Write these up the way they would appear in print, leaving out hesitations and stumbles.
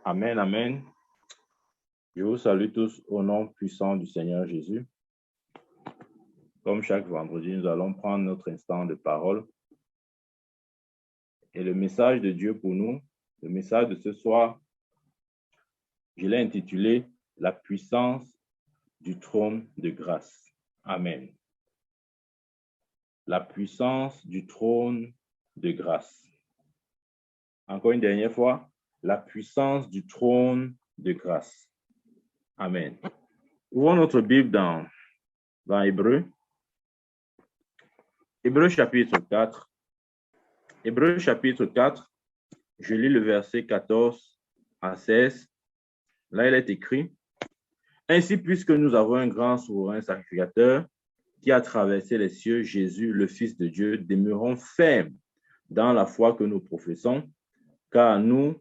Amen, amen. Je vous salue tous au nom puissant du Seigneur Jésus. Comme chaque vendredi, nous allons prendre notre instant de parole. Et le message de Dieu pour nous, le message de ce soir, je l'ai intitulé « La puissance du trône de grâce ». Amen. La puissance du trône de grâce. Encore une dernière fois, la puissance du trône de grâce. Amen. Ouvrons notre Bible dans Hébreu. Hébreu chapitre 4. Hébreu chapitre 4, je lis le verset 14 à 16. Là, il est écrit: « Ainsi, puisque nous avons un grand souverain sacrificateur qui a traversé les cieux, Jésus, le Fils de Dieu, demeurons fermes dans la foi que nous professons, car nous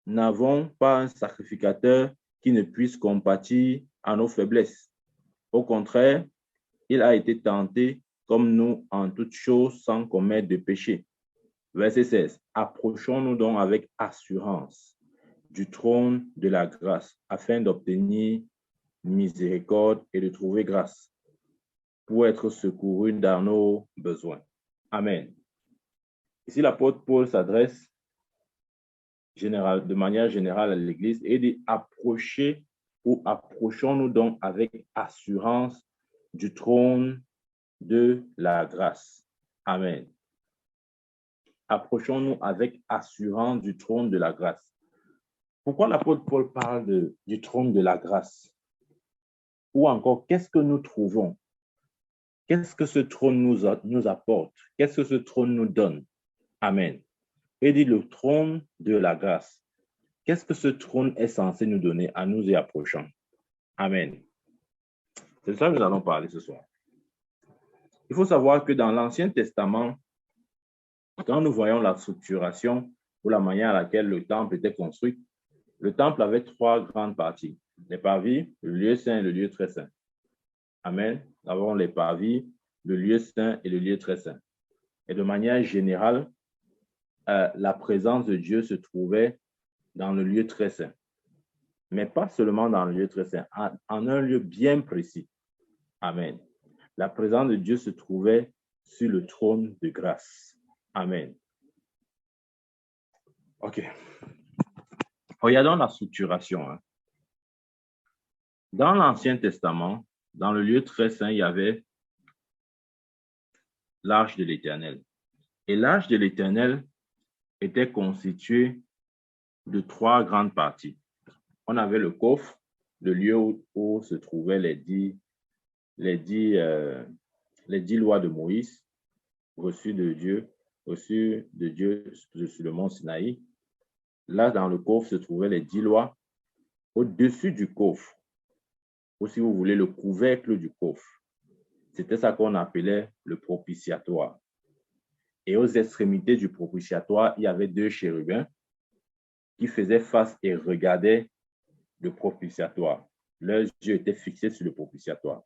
n'avons pas un sacrificateur qui ne puisse compatir à nos faiblesses. Au contraire, il a été tenté comme nous en toutes choses sans commettre de péché. » Verset 16. « Approchons-nous donc avec assurance du trône de la grâce afin d'obtenir miséricorde et de trouver grâce pour être secourus dans nos besoins. » Amen. Ici, l'apôtre Paul s'adresse de manière générale à l'Église et dit: approchez ou approchons-nous donc avec assurance du trône de la grâce. Amen. Approchons-nous avec assurance du trône de la grâce. Pourquoi l'apôtre Paul parle du trône de la grâce? Ou encore, qu'est-ce que nous trouvons? Qu'est-ce que ce trône nous apporte? Qu'est-ce que ce trône nous donne? Amen. Et dit le trône de la grâce. Qu'est-ce que ce trône est censé nous donner à nous y approchant? Amen. C'est de ça que nous allons parler ce soir. Il faut savoir que dans l'Ancien Testament, quand nous voyons la structuration ou la manière à laquelle le temple était construit, le temple avait trois grandes parties: les parvis, le lieu saint et le lieu très saint. Amen. Nous avons les parvis, le lieu saint et le lieu très saint. Et de manière générale, la présence de Dieu se trouvait dans le lieu très saint. Mais pas seulement dans le lieu très saint, en un lieu bien précis. Amen. La présence de Dieu se trouvait sur le trône de grâce. Amen. OK. Regardons la structuration. Dans l'Ancien Testament, dans le lieu très saint, il y avait l'arche de l'Éternel. Et l'arche de l'Éternel était constituée de trois grandes parties. On avait le coffre, le lieu où se trouvaient les dix lois de Moïse reçues de Dieu sur le mont Sinaï. Là, dans le coffre se trouvaient les 10 lois. Au-dessus du coffre, ou si vous voulez, le couvercle du coffre, c'était ça qu'on appelait le propitiatoire. Et aux extrémités du propitiatoire, il y avait deux chérubins qui faisaient face et regardaient le propitiatoire. Leurs yeux étaient fixés sur le propitiatoire.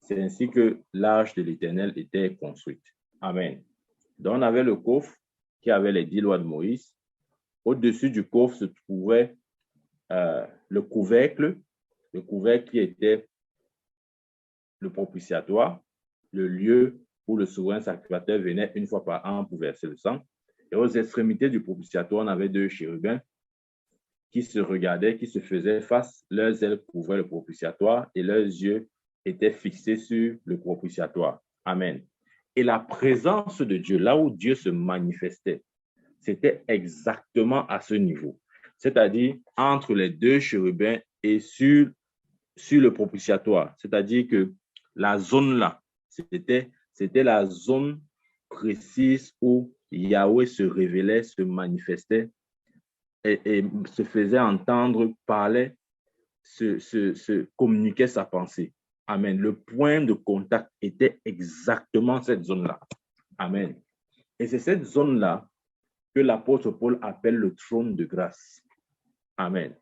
C'est ainsi que l'arche de l'Éternel était construite. Amen. Donc, on avait le coffre qui avait les 10 lois de Moïse. Au-dessus du coffre se trouvait le couvercle qui était le propitiatoire, le lieu où le souverain sacrificateur venait une fois par an pour verser le sang. Et aux extrémités du propitiatoire, on avait deux chérubins qui se regardaient, qui se faisaient face. Leurs ailes couvraient le propitiatoire et leurs yeux étaient fixés sur le propitiatoire. Amen. Et la présence de Dieu, là où Dieu se manifestait, c'était exactement à ce niveau. C'est-à-dire entre les deux chérubins et sur le propitiatoire. C'est-à-dire que la zone là, c'était la zone précise où Yahweh se révélait, se manifestait et se faisait entendre, parlait, se communiquait sa pensée. Amen. Le point de contact était exactement cette zone-là. Amen. Et c'est cette zone-là que l'apôtre Paul appelle le trône de grâce. Amen.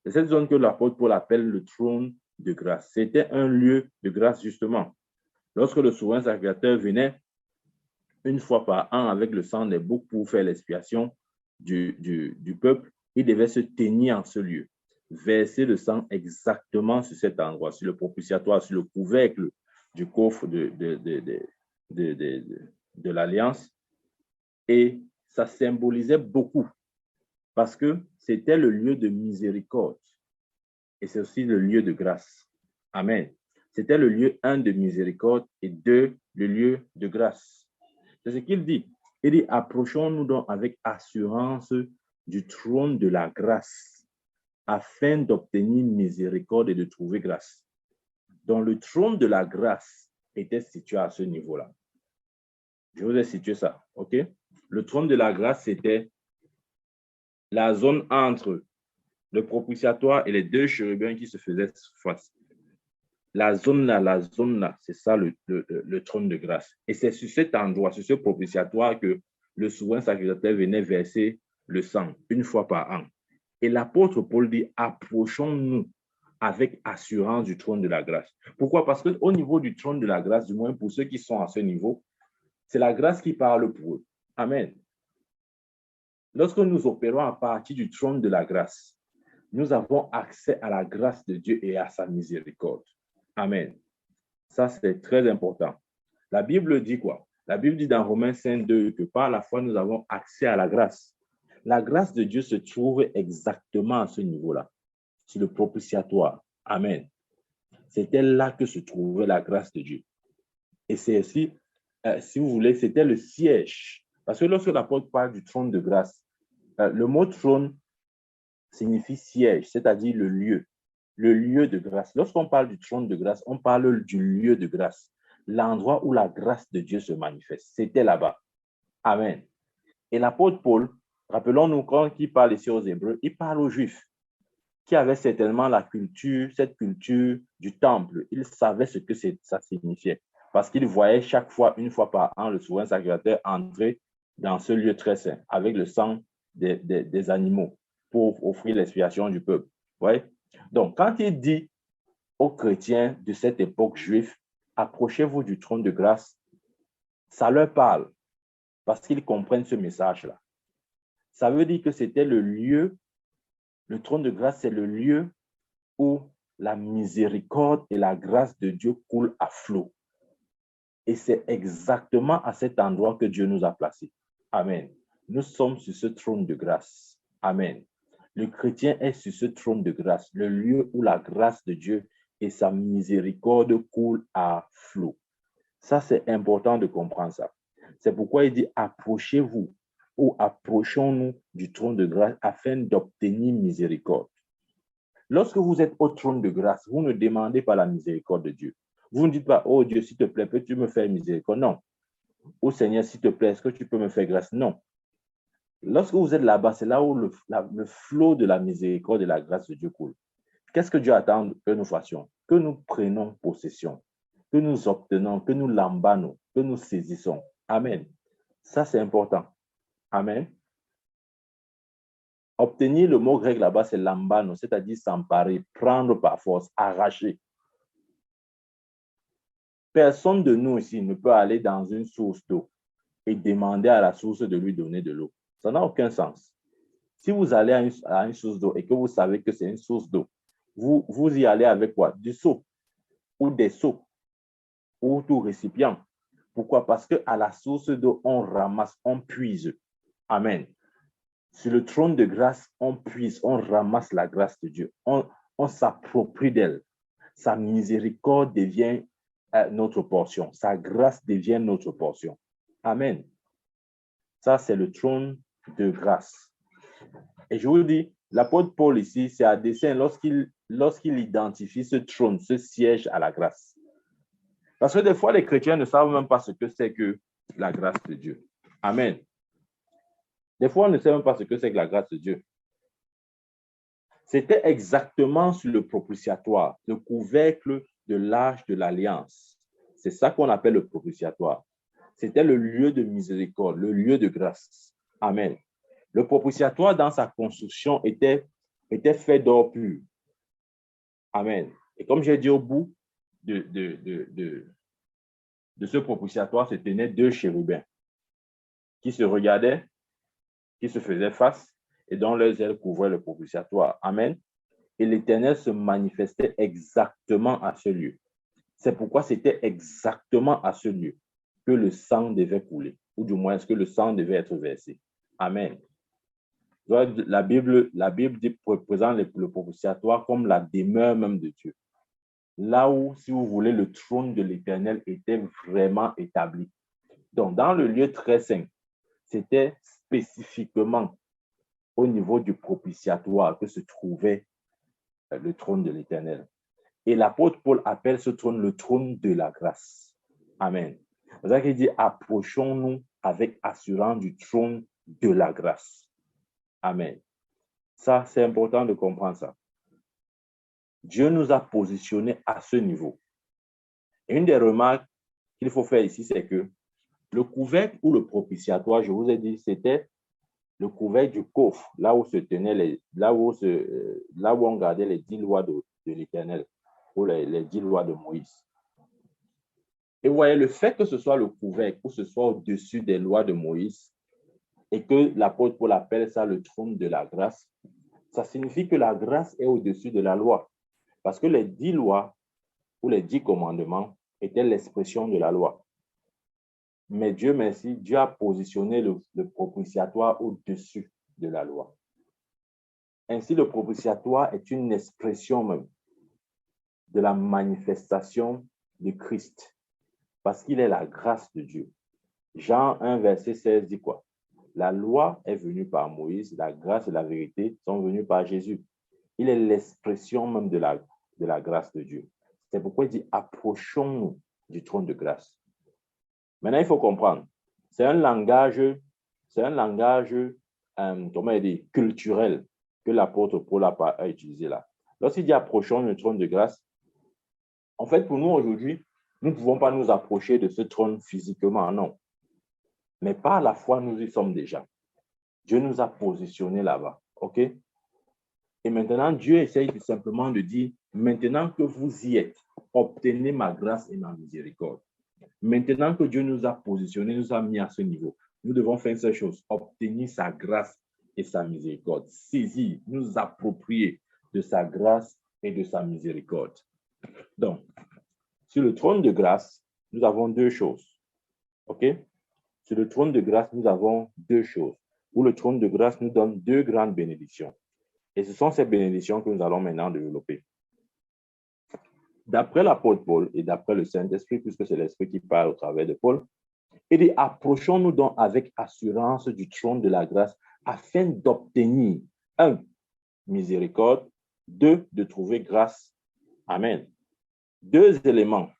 C'est cette zone que l'apôtre Paul appelle le trône de grâce. C'était un lieu de grâce, justement. Lorsque le souverain sacrificateur venait une fois par an avec le sang des boucs pour faire l'expiation du peuple, il devait se tenir en ce lieu, verser le sang exactement sur cet endroit, sur le propitiatoire, sur le couvercle du coffre de l'Alliance. Et ça symbolisait beaucoup parce que c'était le lieu de miséricorde et c'est aussi le lieu de grâce. Amen. C'était le lieu, un, de miséricorde et deux, le lieu de grâce. C'est ce qu'il dit. Il dit, approchons-nous donc avec assurance du trône de la grâce afin d'obtenir miséricorde et de trouver grâce. Donc, le trône de la grâce était situé à ce niveau-là. Je vous ai situé ça, OK? Le trône de la grâce, c'était la zone entre le propitiatoire et les deux chérubins qui se faisaient face. La zone là, c'est ça le trône de grâce. Et c'est sur cet endroit, sur ce propitiatoire que le souverain sacrificateur venait verser le sang une fois par an. Et l'apôtre Paul dit, approchons-nous avec assurance du trône de la grâce. Pourquoi? Parce qu'au niveau du trône de la grâce, du moins pour ceux qui sont à ce niveau, c'est la grâce qui parle pour eux. Amen. Lorsque nous opérons à partir du trône de la grâce, nous avons accès à la grâce de Dieu et à sa miséricorde. Amen. Ça, c'est très important. La Bible dit quoi? La Bible dit dans Romains 5:2 que par la foi, nous avons accès à la grâce. La grâce de Dieu se trouve exactement à ce niveau-là, sur le propitiatoire. Amen. C'était là que se trouvait la grâce de Dieu. Et c'est aussi, si vous voulez, c'était le siège. Parce que lorsque l'apôtre parle du trône de grâce, le mot trône signifie siège, c'est-à-dire le lieu de grâce. Lorsqu'on parle du trône de grâce, on parle du lieu de grâce, l'endroit où la grâce de Dieu se manifeste. C'était là-bas. Amen. Et l'apôtre Paul, rappelons-nous, quand il parle ici aux Hébreux, il parle aux Juifs qui avaient certainement cette culture du temple. Ils savaient ce que ça signifiait parce qu'ils voyaient chaque fois, une fois par an, le souverain sacrificateur entrer dans ce lieu très saint avec le sang des animaux pour offrir l'expiation du peuple. Ouais? Donc, quand il dit aux chrétiens de cette époque juive, approchez-vous du trône de grâce, ça leur parle parce qu'ils comprennent ce message-là. Ça veut dire que c'était le lieu, le trône de grâce, c'est le lieu où la miséricorde et la grâce de Dieu coulent à flot. Et c'est exactement à cet endroit que Dieu nous a placés. Amen. Nous sommes sur ce trône de grâce. Amen. Le chrétien est sur ce trône de grâce, le lieu où la grâce de Dieu et sa miséricorde coulent à flot. Ça, c'est important de comprendre ça. C'est pourquoi il dit, approchez-vous ou approchons-nous du trône de grâce afin d'obtenir miséricorde. Lorsque vous êtes au trône de grâce, vous ne demandez pas la miséricorde de Dieu. Vous ne dites pas, oh Dieu, s'il te plaît, peux-tu me faire miséricorde? Non. Oh Seigneur, s'il te plaît, est-ce que tu peux me faire grâce? Non. Lorsque vous êtes là-bas, c'est là où le flot de la miséricorde et de la grâce de Dieu coule. Qu'est-ce que Dieu attend que nous fassions? Que nous prenions possession, que nous obtenons, que nous l'embanons, que nous saisissons. Amen. Ça, c'est important. Amen. Obtenir, le mot grec là-bas, c'est lambano, c'est-à-dire s'emparer, prendre par force, arracher. Personne de nous ici ne peut aller dans une source d'eau et demander à la source de lui donner de l'eau. Ça n'a aucun sens. Si vous allez à une source d'eau et que vous savez que c'est une source d'eau, vous y allez avec quoi? Du seau ou des seaux ou tout récipient. Pourquoi? Parce qu'à la source d'eau, on ramasse, on puise. Amen. Sur le trône de grâce, on puise, on ramasse la grâce de Dieu. On s'approprie d'elle. Sa miséricorde devient notre portion. Sa grâce devient notre portion. Amen. Ça, c'est le trône de grâce. Et je vous dis, l'apôtre Paul ici, c'est à dessein lorsqu'il identifie ce trône, ce siège à la grâce. Parce que des fois, les chrétiens ne savent même pas ce que c'est que la grâce de Dieu. Amen. Des fois, on ne sait même pas ce que c'est que la grâce de Dieu. C'était exactement sur le propitiatoire, le couvercle de l'arche de l'alliance. C'est ça qu'on appelle le propitiatoire. C'était le lieu de miséricorde, le lieu de grâce. Amen. Le propitiatoire, dans sa construction, était fait d'or pur. Amen. Et comme j'ai dit, au bout de ce propitiatoire se tenaient deux chérubins qui se regardaient, qui se faisaient face. et dont leurs ailes couvraient le propitiatoire. Amen. Et l'Éternel se manifestait exactement à ce lieu. C'est pourquoi c'était exactement à ce lieu que le sang devait couler, ou du moins que le sang devait être versé. Amen. La Bible présente le propitiatoire comme la demeure même de Dieu. Là où, si vous voulez, le trône de l'Éternel était vraiment établi. Donc, dans le lieu très saint, c'était spécifiquement au niveau du propitiatoire que se trouvait le trône de l'Éternel. Et l'apôtre Paul appelle ce trône le trône de la grâce. Amen. C'est ça qu'il dit, approchons-nous avec assurance du trône de la grâce. Amen. Ça, c'est important de comprendre ça. Dieu nous a positionnés à ce niveau. Et une des remarques qu'il faut faire ici, c'est que le couvercle ou le propitiatoire, je vous ai dit, c'était le couvercle du coffre, là où on gardait les 10 lois de l'Éternel, ou les 10 lois de Moïse. Et vous voyez, le fait que ce soit le couvercle ou ce soit au-dessus des lois de Moïse, et que l'apôtre Paul appelle ça le trône de la grâce, ça signifie que la grâce est au-dessus de la loi. Parce que les 10 lois ou les 10 commandements étaient l'expression de la loi. Mais Dieu merci, Dieu a positionné le propitiatoire au-dessus de la loi. Ainsi, le propitiatoire est une expression même de la manifestation de Christ, parce qu'il est la grâce de Dieu. Jean 1, verset 16 dit quoi? La loi est venue par Moïse, la grâce et la vérité sont venues par Jésus. Il est l'expression même de la grâce de Dieu. C'est pourquoi il dit, approchons-nous du trône de grâce. Maintenant, il faut comprendre, c'est un langage comment dire, culturel que l'apôtre Paul a utilisé là. Lorsqu'il dit approchons le trône de grâce, en fait, pour nous aujourd'hui, nous ne pouvons pas nous approcher de ce trône physiquement, non. Mais par la foi, nous y sommes déjà. Dieu nous a positionnés là-bas, ok? Et maintenant, Dieu essaye simplement de dire, maintenant que vous y êtes, obtenez ma grâce et ma miséricorde. Maintenant que Dieu nous a positionnés, nous a mis à ce niveau, nous devons faire ces choses, obtenir sa grâce et sa miséricorde, saisir, nous approprier de sa grâce et de sa miséricorde. Donc, sur le trône de grâce, nous avons deux choses. OK? Sur le trône de grâce, nous avons deux choses. Où le trône de grâce nous donne deux grandes bénédictions. Et ce sont ces bénédictions que nous allons maintenant développer. D'après l'apôtre Paul et d'après le Saint-Esprit, puisque c'est l'Esprit qui parle au travers de Paul, il dit, approchons-nous donc avec assurance du trône de la grâce afin d'obtenir, 1, miséricorde, 2, de trouver grâce. Amen. Deux éléments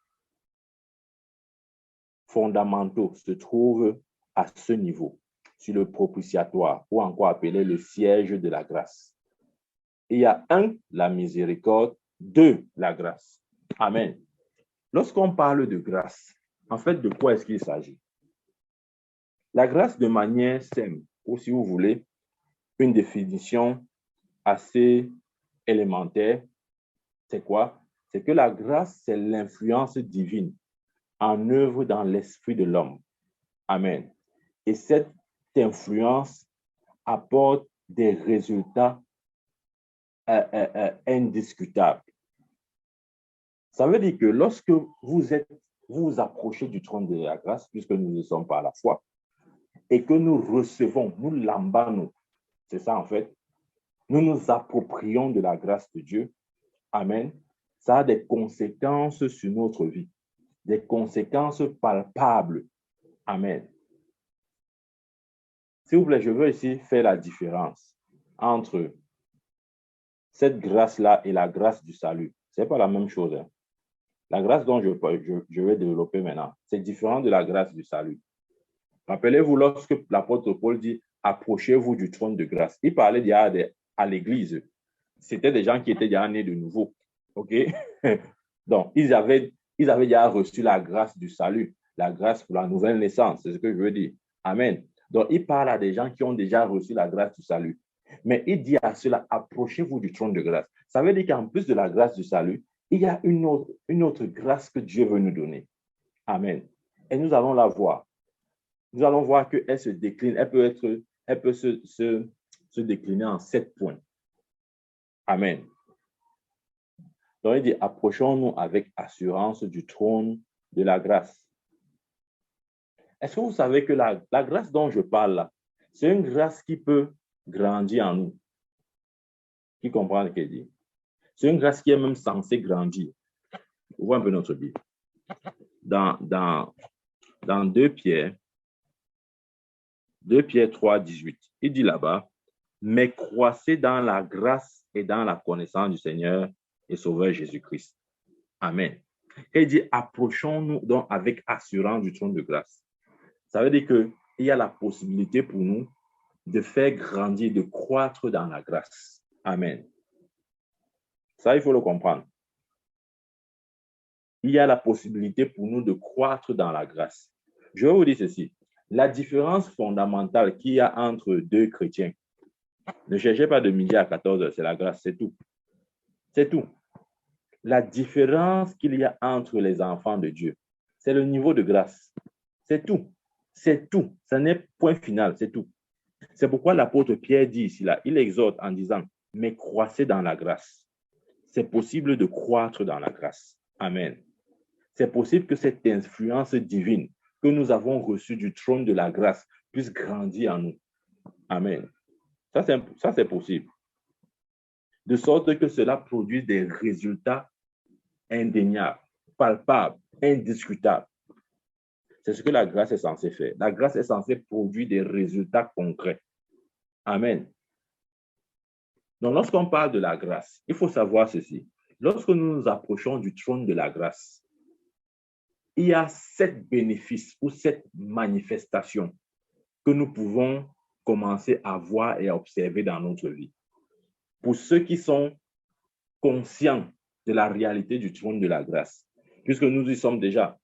fondamentaux se trouvent à ce niveau, sur le propitiatoire, ou encore appelé le siège de la grâce. Il y a 1, la miséricorde, 2, la grâce. Amen. Lorsqu'on parle de grâce, en fait, de quoi est-ce qu'il s'agit? La grâce, de manière simple, ou si vous voulez, une définition assez élémentaire, c'est quoi? C'est que la grâce, c'est l'influence divine en œuvre dans l'esprit de l'homme. Amen. Et cette influence apporte des résultats indiscutables. Ça veut dire que lorsque vous vous approchez du trône de la grâce, puisque nous ne sommes pas à la foi, et que nous recevons, nous l'emballons, c'est ça en fait, nous nous approprions de la grâce de Dieu. Amen. Ça a des conséquences sur notre vie, des conséquences palpables. Amen. S'il vous plaît, je veux ici faire la différence entre cette grâce-là et la grâce du salut. Ce n'est pas la même chose. Hein. La grâce dont je vais développer maintenant, c'est différent de la grâce du salut. Rappelez-vous, lorsque l'apôtre Paul dit « Approchez-vous du trône de grâce », il parlait déjà à l'Église. C'était des gens qui étaient déjà nés de nouveau. OK? Donc, ils avaient déjà reçu la grâce du salut, la grâce pour la nouvelle naissance, c'est ce que je veux dire. Amen. Donc, il parle à des gens qui ont déjà reçu la grâce du salut. Mais il dit à cela, approchez-vous du trône de grâce. Ça veut dire qu'en plus de la grâce du salut, il y a une autre grâce que Dieu veut nous donner. Amen. Et nous allons la voir. Nous allons voir qu'elle se décline, elle peut se décliner en 7 points. Amen. Donc, il dit, approchons-nous avec assurance du trône de la grâce. Est-ce que vous savez que la grâce dont je parle là, c'est une grâce qui peut grandir en nous? Qui comprend ce qu'il dit? C'est une grâce qui est même censée grandir. On voit un peu notre Bible. Dans 2 Pierre 3, 18, il dit là-bas, mais croissez dans la grâce et dans la connaissance du Seigneur et Sauveur Jésus-Christ. Amen. Et il dit, approchons-nous donc avec assurance du trône de grâce. Ça veut dire qu'il y a la possibilité pour nous de faire grandir, de croître dans la grâce. Amen. Ça, il faut le comprendre. Il y a la possibilité pour nous de croître dans la grâce. Je vais vous dire ceci. La différence fondamentale qu'il y a entre deux chrétiens, ne cherchez pas de midi à 14 heures, c'est la grâce, c'est tout. C'est tout. La différence qu'il y a entre les enfants de Dieu, c'est le niveau de grâce. C'est tout. C'est tout. Ce n'est point final, c'est tout. C'est pourquoi l'apôtre Pierre dit ici, là, il exhorte en disant, mais croissez dans la grâce. C'est possible de croître dans la grâce. Amen. C'est possible que cette influence divine que nous avons reçue du trône de la grâce puisse grandir en nous. Amen. Ça, c'est possible. De sorte que cela produise des résultats indéniables, palpables, indiscutables. C'est ce que la grâce est censée faire. La grâce est censée produire des résultats concrets. Amen. Donc, lorsqu'on parle de la grâce, il faut savoir ceci. Lorsque nous nous approchons du trône de la grâce, il y a 7 bénéfices ou 7 manifestations que nous pouvons commencer à voir et à observer dans notre vie. Pour ceux qui sont conscients de la réalité du trône de la grâce, puisque nous y sommes déjà.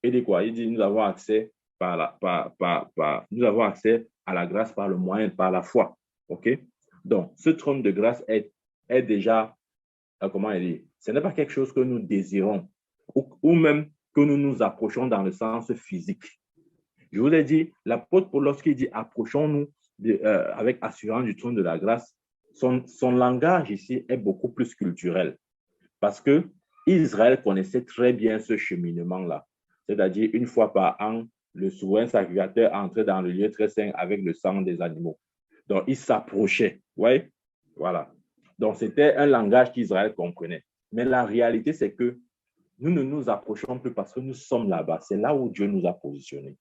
Et de quoi? Il dit, nous avons accès nous avons accès à la grâce par le moyen, par la foi. OK? Donc, ce trône de grâce est déjà, comment il dit? Ce n'est pas quelque chose que nous désirons ou même que nous nous approchons dans le sens physique. Je vous l'ai dit, l'apôtre Paul, lorsqu'il dit approchons-nous avec assurance du trône de la grâce, son langage ici est beaucoup plus culturel parce que Israël connaissait très bien ce cheminement-là. C'est-à-dire, une fois par an, le souverain sacrificateur entrait dans le lieu très saint avec le sang des animaux. Donc, il s'approchait. Ouais? Voilà. Donc, c'était un langage qu'Israël comprenait. Mais la réalité, c'est que nous ne nous approchons plus parce que nous sommes là-bas. C'est là où Dieu nous a positionnés.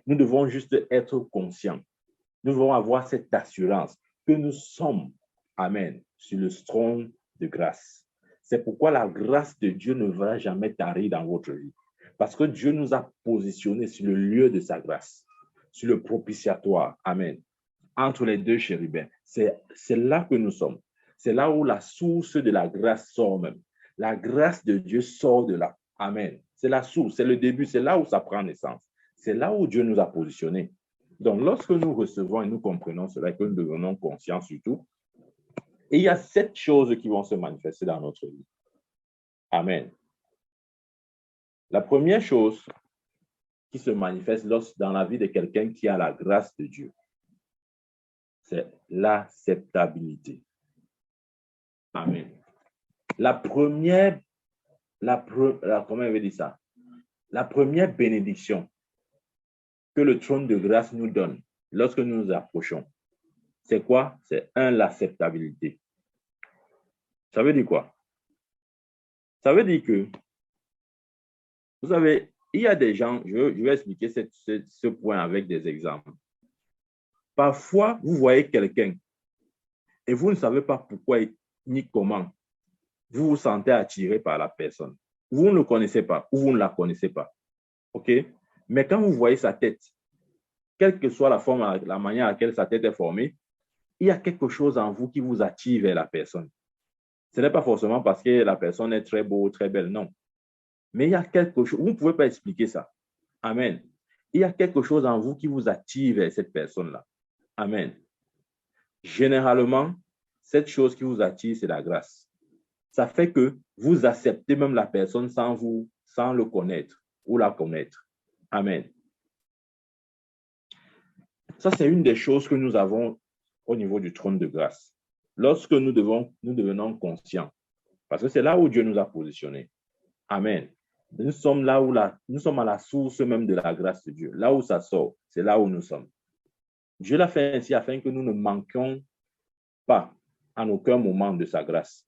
Nous devons juste être conscients. Nous devons avoir cette assurance que nous sommes, amen, sur le trône de grâce. C'est pourquoi la grâce de Dieu ne va jamais tarir dans votre vie. Parce que Dieu nous a positionnés sur le lieu de sa grâce, sur le propitiatoire, amen, entre les deux chérubins. C'est là que nous sommes. C'est là où la source de la grâce sort même. La grâce de Dieu sort de là. Amen. C'est la source, c'est le début, c'est là où ça prend naissance. C'est là où Dieu nous a positionnés. Donc, lorsque nous recevons et nous comprenons cela, que nous devenons conscients surtout, et il y a 7 choses qui vont se manifester dans notre vie. Amen. La première chose qui se manifeste dans la vie de quelqu'un qui a la grâce de Dieu, c'est l'acceptabilité. Amen. La première bénédiction que le trône de grâce nous donne lorsque nous nous approchons, c'est quoi? C'est l'acceptabilité. Ça veut dire quoi? Ça veut dire que, vous savez, il y a des gens, je vais expliquer ce point avec des exemples. Parfois, vous voyez quelqu'un et vous ne savez pas pourquoi ni comment vous vous sentez attiré par la personne. Vous ne le connaissez pas ou vous ne la connaissez pas. OK? Mais quand vous voyez sa tête, quelle que soit la forme, la manière à laquelle sa tête est formée, il y a quelque chose en vous qui vous attire vers la personne. Ce n'est pas forcément parce que la personne est très beau, très belle, non. Mais il y a quelque chose, vous ne pouvez pas expliquer ça. Amen. Il y a quelque chose en vous qui vous attire vers cette personne-là. Amen. Généralement, cette chose qui vous attire, c'est la grâce. Ça fait que vous acceptez même la personne sans le connaître ou la connaître. Amen. Ça, c'est une des choses que nous avons au niveau du trône de grâce. Lorsque nous devenons conscients, parce que c'est là où Dieu nous a positionnés. Amen. Nous sommes là où nous sommes à la source même de la grâce de Dieu. Là où ça sort, c'est là où nous sommes. Dieu l'a fait ainsi afin que nous ne manquions pas en aucun moment de sa grâce.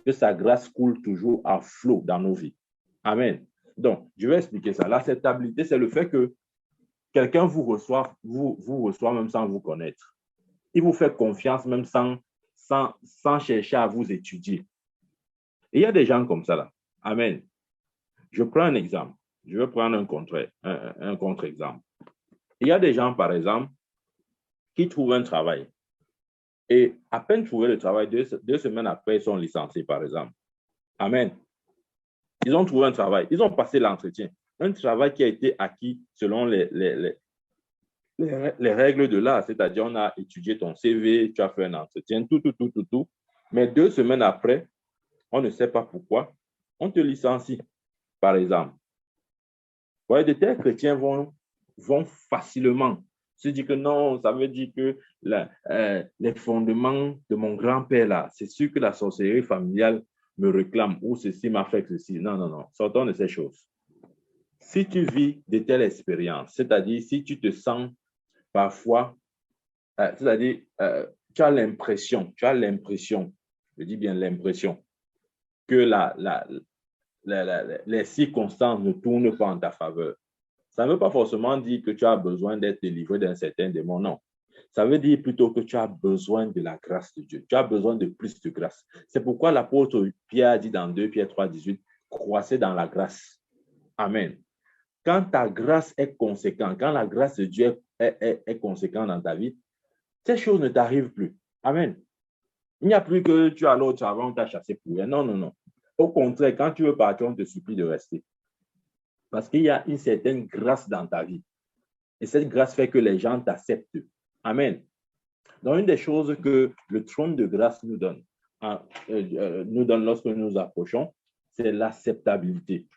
Que sa grâce coule toujours à flot dans nos vies. Amen. Donc, je vais expliquer ça. L'acceptabilité, c'est le fait que quelqu'un vous reçoit même sans vous connaître. Il vous fait confiance même sans chercher à vous étudier. Et il y a des gens comme ça là. Amen. Je prends un exemple. Je vais prendre un contre-exemple. Il y a des gens, par exemple, qui trouvent un travail. Et à peine trouvé le travail, deux semaines après, ils sont licenciés, par exemple. Amen. Ils ont trouvé un travail. Ils ont passé l'entretien. Un travail qui a été acquis selon les règles de l'art. C'est-à-dire, on a étudié ton CV, tu as fait un entretien, tout. Mais 2 semaines après, on ne sait pas pourquoi, on te licencie, par exemple. Ouais, de tels chrétiens vont facilement se dire que non, ça veut dire que les fondements de mon grand-père, là, c'est sûr que la sorcellerie familiale me réclame ou ceci m'a fait ceci. Non. Sortons de ces choses. Si tu vis de telles expériences, c'est-à-dire si tu te sens parfois, c'est-à-dire tu as l'impression, je dis bien l'impression, que les circonstances ne tournent pas en ta faveur. Ça ne veut pas forcément dire que tu as besoin d'être délivré d'un certain démon, non. Ça veut dire plutôt que tu as besoin de la grâce de Dieu. Tu as besoin de plus de grâce. C'est pourquoi l'apôtre Pierre a dit dans 2 Pierre 3,18, croissez dans la grâce. Amen. Quand ta grâce est conséquente, quand la grâce de Dieu est conséquente dans ta vie, ces choses ne t'arrivent plus. Amen. Il n'y a plus que tu as l'autre avant, on t'a chassé pour rien. Non. Au contraire, quand tu veux partir, on te supplie de rester. Parce qu'il y a une certaine grâce dans ta vie. Et cette grâce fait que les gens t'acceptent. Amen. Donc, une des choses que le trône de grâce nous donne lorsque nous nous approchons, c'est l'acceptabilité.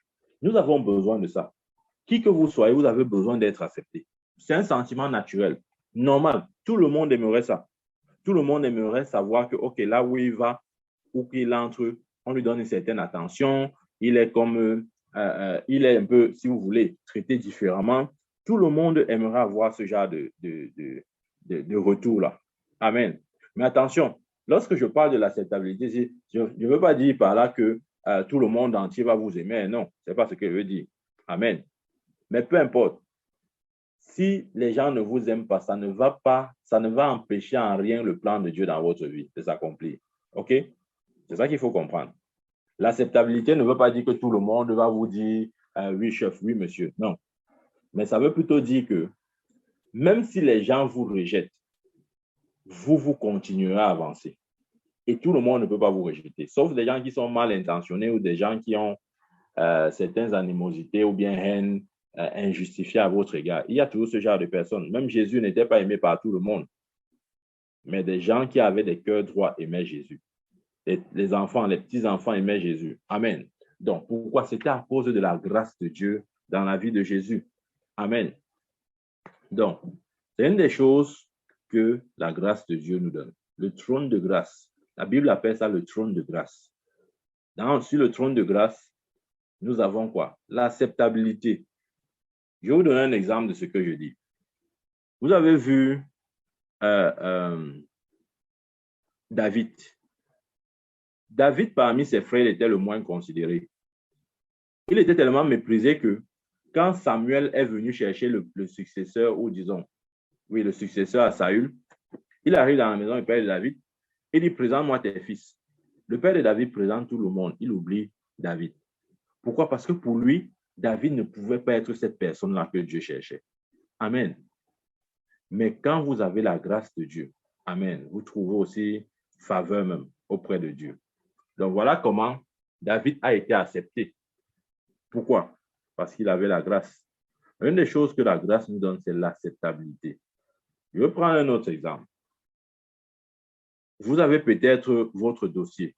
Nous avons besoin de ça. Qui que vous soyez, vous avez besoin d'être accepté. C'est un sentiment naturel, normal. Tout le monde aimerait ça. Tout le monde aimerait savoir que, OK, là où il va, où qu'il entre, on lui donne une certaine attention. Il est comme, il est un peu, si vous voulez, traité différemment. Tout le monde aimerait avoir ce genre de retour-là. Amen. Mais attention, lorsque je parle de l'acceptabilité, je ne veux pas dire par là que tout le monde entier va vous aimer. Non, ce n'est pas ce que je veux dire. Amen. Mais peu importe. Si les gens ne vous aiment pas, ça ne va empêcher en rien le plan de Dieu dans votre vie de s'accomplir. OK? C'est ça qu'il faut comprendre. L'acceptabilité ne veut pas dire que tout le monde va vous dire oui, chef, oui, monsieur. Non. Mais ça veut plutôt dire que même si les gens vous rejettent, vous continuerez à avancer. Et tout le monde ne peut pas vous rejeter, sauf des gens qui sont mal intentionnés ou des gens qui ont certaines animosités ou bien haine injustifiée à votre égard. Il y a toujours ce genre de personnes. Même Jésus n'était pas aimé par tout le monde. Mais des gens qui avaient des cœurs droits aimaient Jésus. Les enfants, les petits-enfants aimaient Jésus. Amen. Donc, pourquoi? C'était à cause de la grâce de Dieu dans la vie de Jésus. Amen. Donc, c'est une des choses que la grâce de Dieu nous donne. Le trône de grâce. La Bible appelle ça le trône de grâce. Sur le trône de grâce, nous avons quoi? L'acceptabilité. Je vais vous donner un exemple de ce que je dis. Vous avez vu David. David, parmi ses frères, était le moins considéré. Il était tellement méprisé que quand Samuel est venu chercher le successeur, ou disons, oui, le successeur à Saül, il arrive dans la maison du père de David et dit, présente-moi tes fils. Le père de David présente tout le monde. Il oublie David. Pourquoi? Parce que pour lui, David ne pouvait pas être cette personne-là que Dieu cherchait. Amen. Mais quand vous avez la grâce de Dieu, amen, vous trouvez aussi faveur même auprès de Dieu. Donc voilà comment David a été accepté. Pourquoi? Parce qu'il avait la grâce. Une des choses que la grâce nous donne, c'est l'acceptabilité. Je vais prendre un autre exemple. Vous avez peut-être votre dossier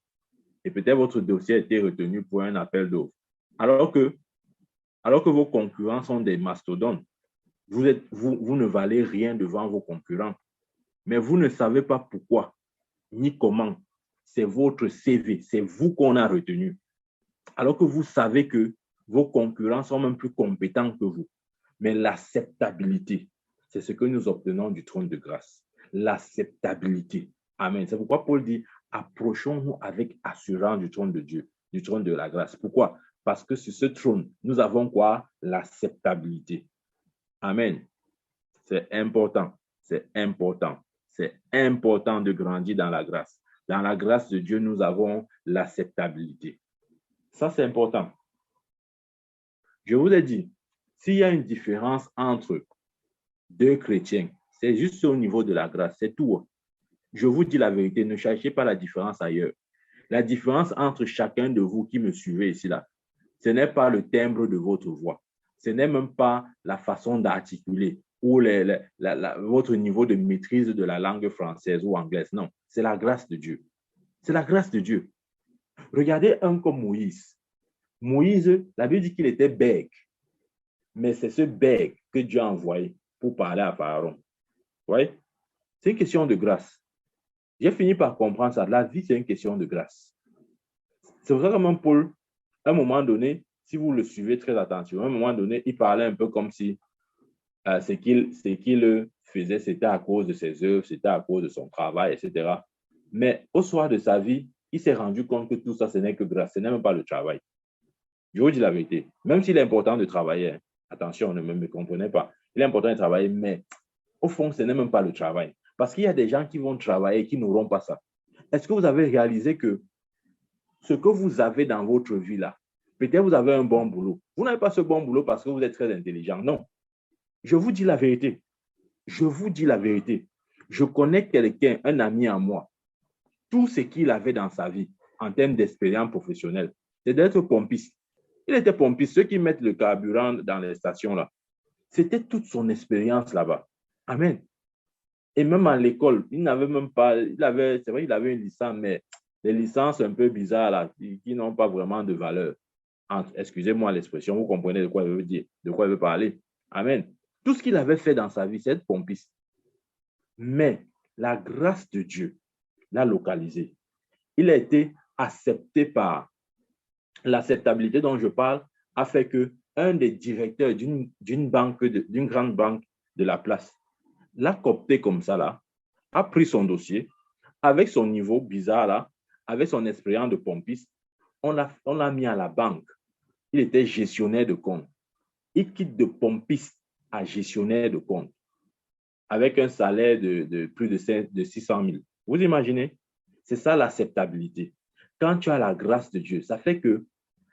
et peut-être votre dossier a été retenu pour un appel d'offres. Alors que vos concurrents sont des mastodontes, vous ne valez rien devant vos concurrents. mais vous ne savez pas pourquoi ni comment. C'est votre CV, c'est vous qu'on a retenu. Alors que vous savez que vos concurrents sont même plus compétents que vous. Mais l'acceptabilité, c'est ce que nous obtenons du trône de grâce. L'acceptabilité. Amen. C'est pourquoi Paul dit, approchons-nous avec assurance du trône de Dieu, du trône de la grâce. Pourquoi? Parce que sur ce trône, nous avons quoi? L'acceptabilité. Amen. C'est important. C'est important. C'est important de grandir dans la grâce. Dans la grâce de Dieu, nous avons l'acceptabilité. Ça, c'est important. Je vous ai dit, s'il y a une différence entre deux chrétiens, c'est juste au niveau de la grâce, c'est tout. Je vous dis la vérité, ne cherchez pas la différence ailleurs. La différence entre chacun de vous qui me suivez ici, là, ce n'est pas le timbre de votre voix. Ce n'est même pas la façon d'articuler ou votre niveau de maîtrise de la langue française ou anglaise. Non, c'est la grâce de Dieu. C'est la grâce de Dieu. Regardez un comme Moïse. Moïse, la Bible dit qu'il était bègue. Mais c'est ce bègue que Dieu a envoyé pour parler à Pharaon. Vous voyez? C'est une question de grâce. J'ai fini par comprendre ça. La vie, c'est une question de grâce. C'est pour ça que même Paul, à un moment donné, si vous le suivez très attentivement, à un moment donné, il parlait un peu comme si ce qu'il faisait, c'était à cause de ses œuvres, c'était à cause de son travail, etc. Mais au soir de sa vie, il s'est rendu compte que tout ça, ce n'est que grâce, ce n'est même pas le travail. Je vous dis la vérité. Même s'il est important de travailler, attention, ne me comprenez pas. Il est important de travailler, mais au fond, ce n'est même pas le travail. Parce qu'il y a des gens qui vont travailler et qui n'auront pas ça. Est-ce que vous avez réalisé que ce que vous avez dans votre vie là, peut-être vous avez un bon boulot. Vous n'avez pas ce bon boulot parce que vous êtes très intelligent. Non. Je vous dis la vérité. Je vous dis la vérité. Je connais quelqu'un, un ami à moi, tout ce qu'il avait dans sa vie en termes d'expérience professionnelle, c'est d'être pompiste. Il était pompiste, ceux qui mettent le carburant dans les stations là. C'était toute son expérience là-bas. Amen. Et même à l'école, il n'avait même pas, c'est vrai, il avait une licence, mais des licences un peu bizarres là, qui n'ont pas vraiment de valeur. Excusez-moi l'expression, vous comprenez de quoi il veut dire, de quoi il veut parler. Amen. Tout ce qu'il avait fait dans sa vie, c'est être pompiste. Mais la grâce de Dieu l'a localisé. Il a été accepté par l'acceptabilité dont je parle, a fait que un des directeurs d'une grande banque de la place l'a coopté comme ça là, a pris son dossier avec son niveau bizarre là, avec son expérience de pompiste, on l'a mis à la banque. Il était gestionnaire de compte. Il quitte de pompiste à gestionnaire de compte avec un salaire de plus de 600 000. Vous imaginez? C'est ça l'acceptabilité. Quand tu as la grâce de Dieu, ça fait que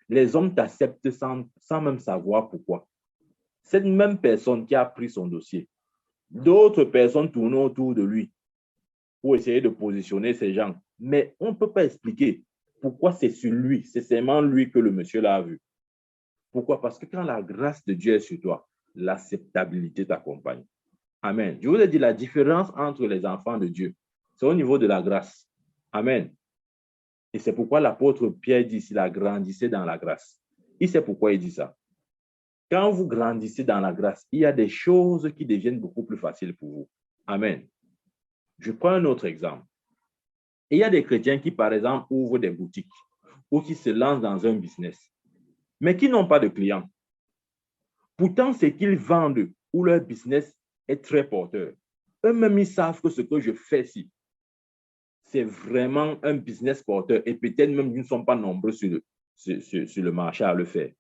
les hommes t'acceptent sans même savoir pourquoi. Cette même personne qui a pris son dossier, d'autres personnes tournent autour de lui pour essayer de positionner ces gens. Mais on ne peut pas expliquer pourquoi c'est sur lui, c'est seulement lui que le monsieur l'a vu. Pourquoi? Parce que quand la grâce de Dieu est sur toi, l'acceptabilité t'accompagne. Amen. Je vous ai dit la différence entre les enfants de Dieu, c'est au niveau de la grâce. Amen. Et c'est pourquoi l'apôtre Pierre dit, s'il a grandissé dans la grâce. Il sait pourquoi il dit ça. Quand vous grandissez dans la grâce, il y a des choses qui deviennent beaucoup plus faciles pour vous. Amen. Je prends un autre exemple. Et il y a des chrétiens qui, par exemple, ouvrent des boutiques ou qui se lancent dans un business, mais qui n'ont pas de clients. Pourtant, ce qu'ils vendent ou leur business est très porteur. Eux-mêmes, ils savent que ce que je fais ici, c'est vraiment un business porteur et peut-être même ils ne sont pas nombreux sur le marché à le faire.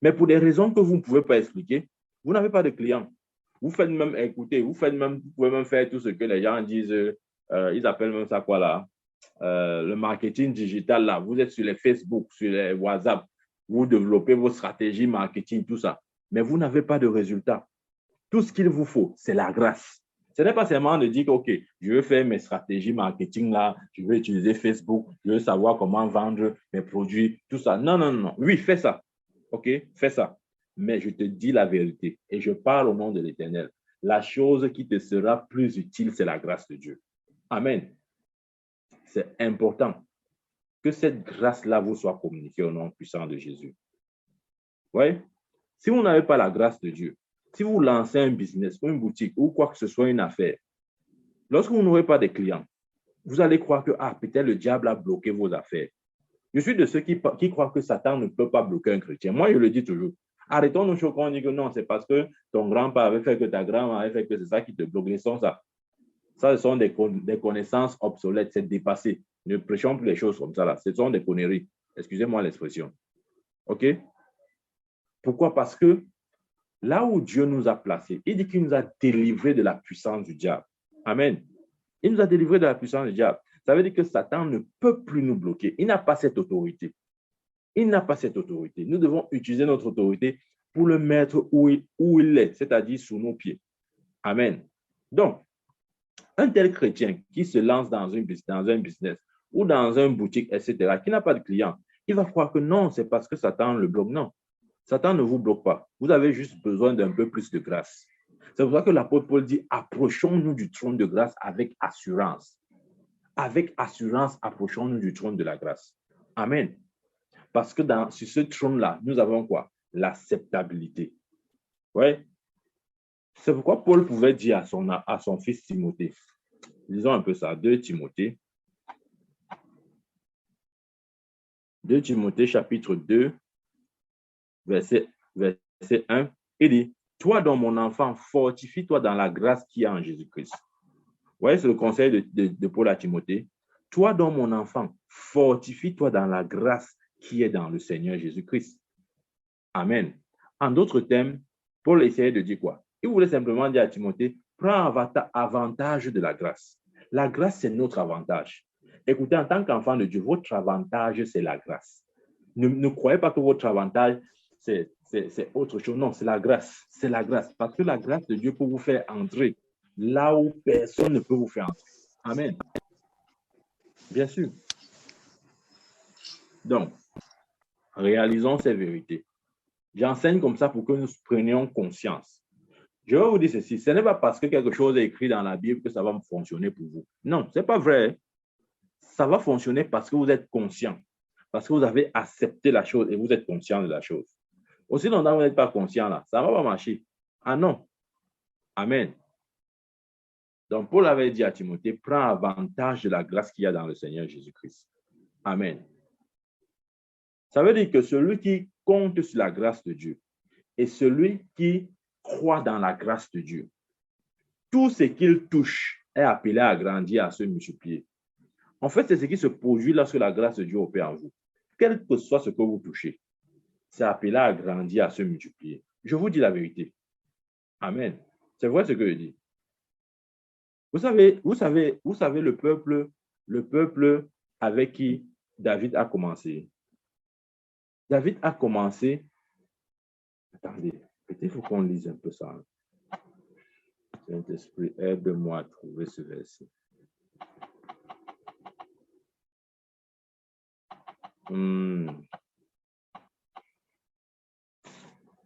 Mais pour des raisons que vous ne pouvez pas expliquer, vous n'avez pas de clients. Vous faites même écouter, vous pouvez même faire tout ce que les gens disent, ils appellent même ça quoi là, le marketing digital là. Vous êtes sur les Facebook, sur les WhatsApp, vous développez vos stratégies marketing, tout ça. Mais vous n'avez pas de résultats. Tout ce qu'il vous faut, c'est la grâce. Ce n'est pas seulement de dire que, OK, je veux faire mes stratégies marketing là, je veux utiliser Facebook, je veux savoir comment vendre mes produits, tout ça. Non, non, non. Oui, fais ça. OK, fais ça. Mais je te dis la vérité et je parle au nom de l'Éternel. La chose qui te sera plus utile, c'est la grâce de Dieu. Amen. C'est important que cette grâce-là vous soit communiquée au nom puissant de Jésus. Oui? Si vous n'avez pas la grâce de Dieu, si vous lancez un business ou une boutique ou quoi que ce soit, une affaire, Lorsque vous n'aurez pas de clients, vous allez croire que peut-être le diable a bloqué vos affaires. Je suis de ceux qui croient que Satan ne peut pas bloquer un chrétien. Moi, je le dis toujours. Arrêtons nos choses quand on dit que non, c'est parce que ton grand-père avait fait, que ta grand-mère avait fait, que c'est ça qui te bloque. Laissons ça. Ça, ce sont des connaissances obsolètes, c'est dépassé. Ne prêchons plus les choses comme ça là. Ce sont des conneries. Excusez-moi l'expression. OK? Pourquoi? Parce que là où Dieu nous a placés, il dit qu'il nous a délivrés de la puissance du diable. Amen. Il nous a délivrés de la puissance du diable. Ça veut dire que Satan ne peut plus nous bloquer. Il n'a pas cette autorité. Il n'a pas cette autorité. Nous devons utiliser notre autorité pour le mettre où il est, c'est-à-dire sous nos pieds. Amen. Donc, un tel chrétien qui se lance dans un business ou dans une boutique, etc., qui n'a pas de clients, il va croire que non, c'est parce que Satan le bloque. Non, Satan ne vous bloque pas. Vous avez juste besoin d'un peu plus de grâce. C'est pour ça que l'apôtre Paul dit, approchons-nous du trône de grâce avec assurance. Avec assurance, approchons-nous du trône de la grâce. Amen. Parce que sur ce trône-là, nous avons quoi? L'acceptabilité. Ouais. C'est pourquoi Paul pouvait dire à son fils Timothée, lisons un peu ça, 2 Timothée chapitre 2, verset 1, il dit, toi donc mon enfant, fortifie-toi dans la grâce qui est en Jésus-Christ. Vous voyez, c'est le conseil de Paul à Timothée. Toi donc mon enfant, fortifie-toi dans la grâce qui est dans le Seigneur Jésus-Christ. Amen. En d'autres termes, Paul essayait de dire quoi? Il voulait simplement dire à Timothée, prends avantage de la grâce. La grâce, c'est notre avantage. Écoutez, en tant qu'enfant de Dieu, votre avantage, c'est la grâce. Ne croyez pas que votre avantage, c'est autre chose. Non, c'est la grâce. C'est la grâce. Parce que la grâce de Dieu peut vous faire entrer là où personne ne peut vous faire entrer. Amen. Bien sûr. Donc, réalisons ces vérités. J'enseigne comme ça pour que nous prenions conscience. Je vais vous dire ceci, ce n'est pas parce que quelque chose est écrit dans la Bible que ça va fonctionner pour vous. Non, ce n'est pas vrai. Ça va fonctionner parce que vous êtes conscient, parce que vous avez accepté la chose et vous êtes conscient de la chose. Aussi longtemps que vous n'êtes pas conscient, là, ça ne va pas marcher. Ah non. Amen. Donc, Paul avait dit à Timothée, prends avantage de la grâce qu'il y a dans le Seigneur Jésus-Christ. Amen. Ça veut dire que celui qui compte sur la grâce de Dieu et celui qui croit dans la grâce de Dieu, tout ce qu'il touche est appelé à grandir, à se multiplier. En fait, c'est ce qui se produit lorsque la grâce de Dieu opère en vous. Quel que soit ce que vous touchez, c'est appelé à grandir, à se multiplier. Je vous dis la vérité. Amen. C'est vrai ce que je dis. Vous savez le peuple avec qui David a commencé. David a commencé. Attendez, peut-être qu'il faut qu'on lise un peu ça. Saint-Esprit, aide-moi à trouver ce verset.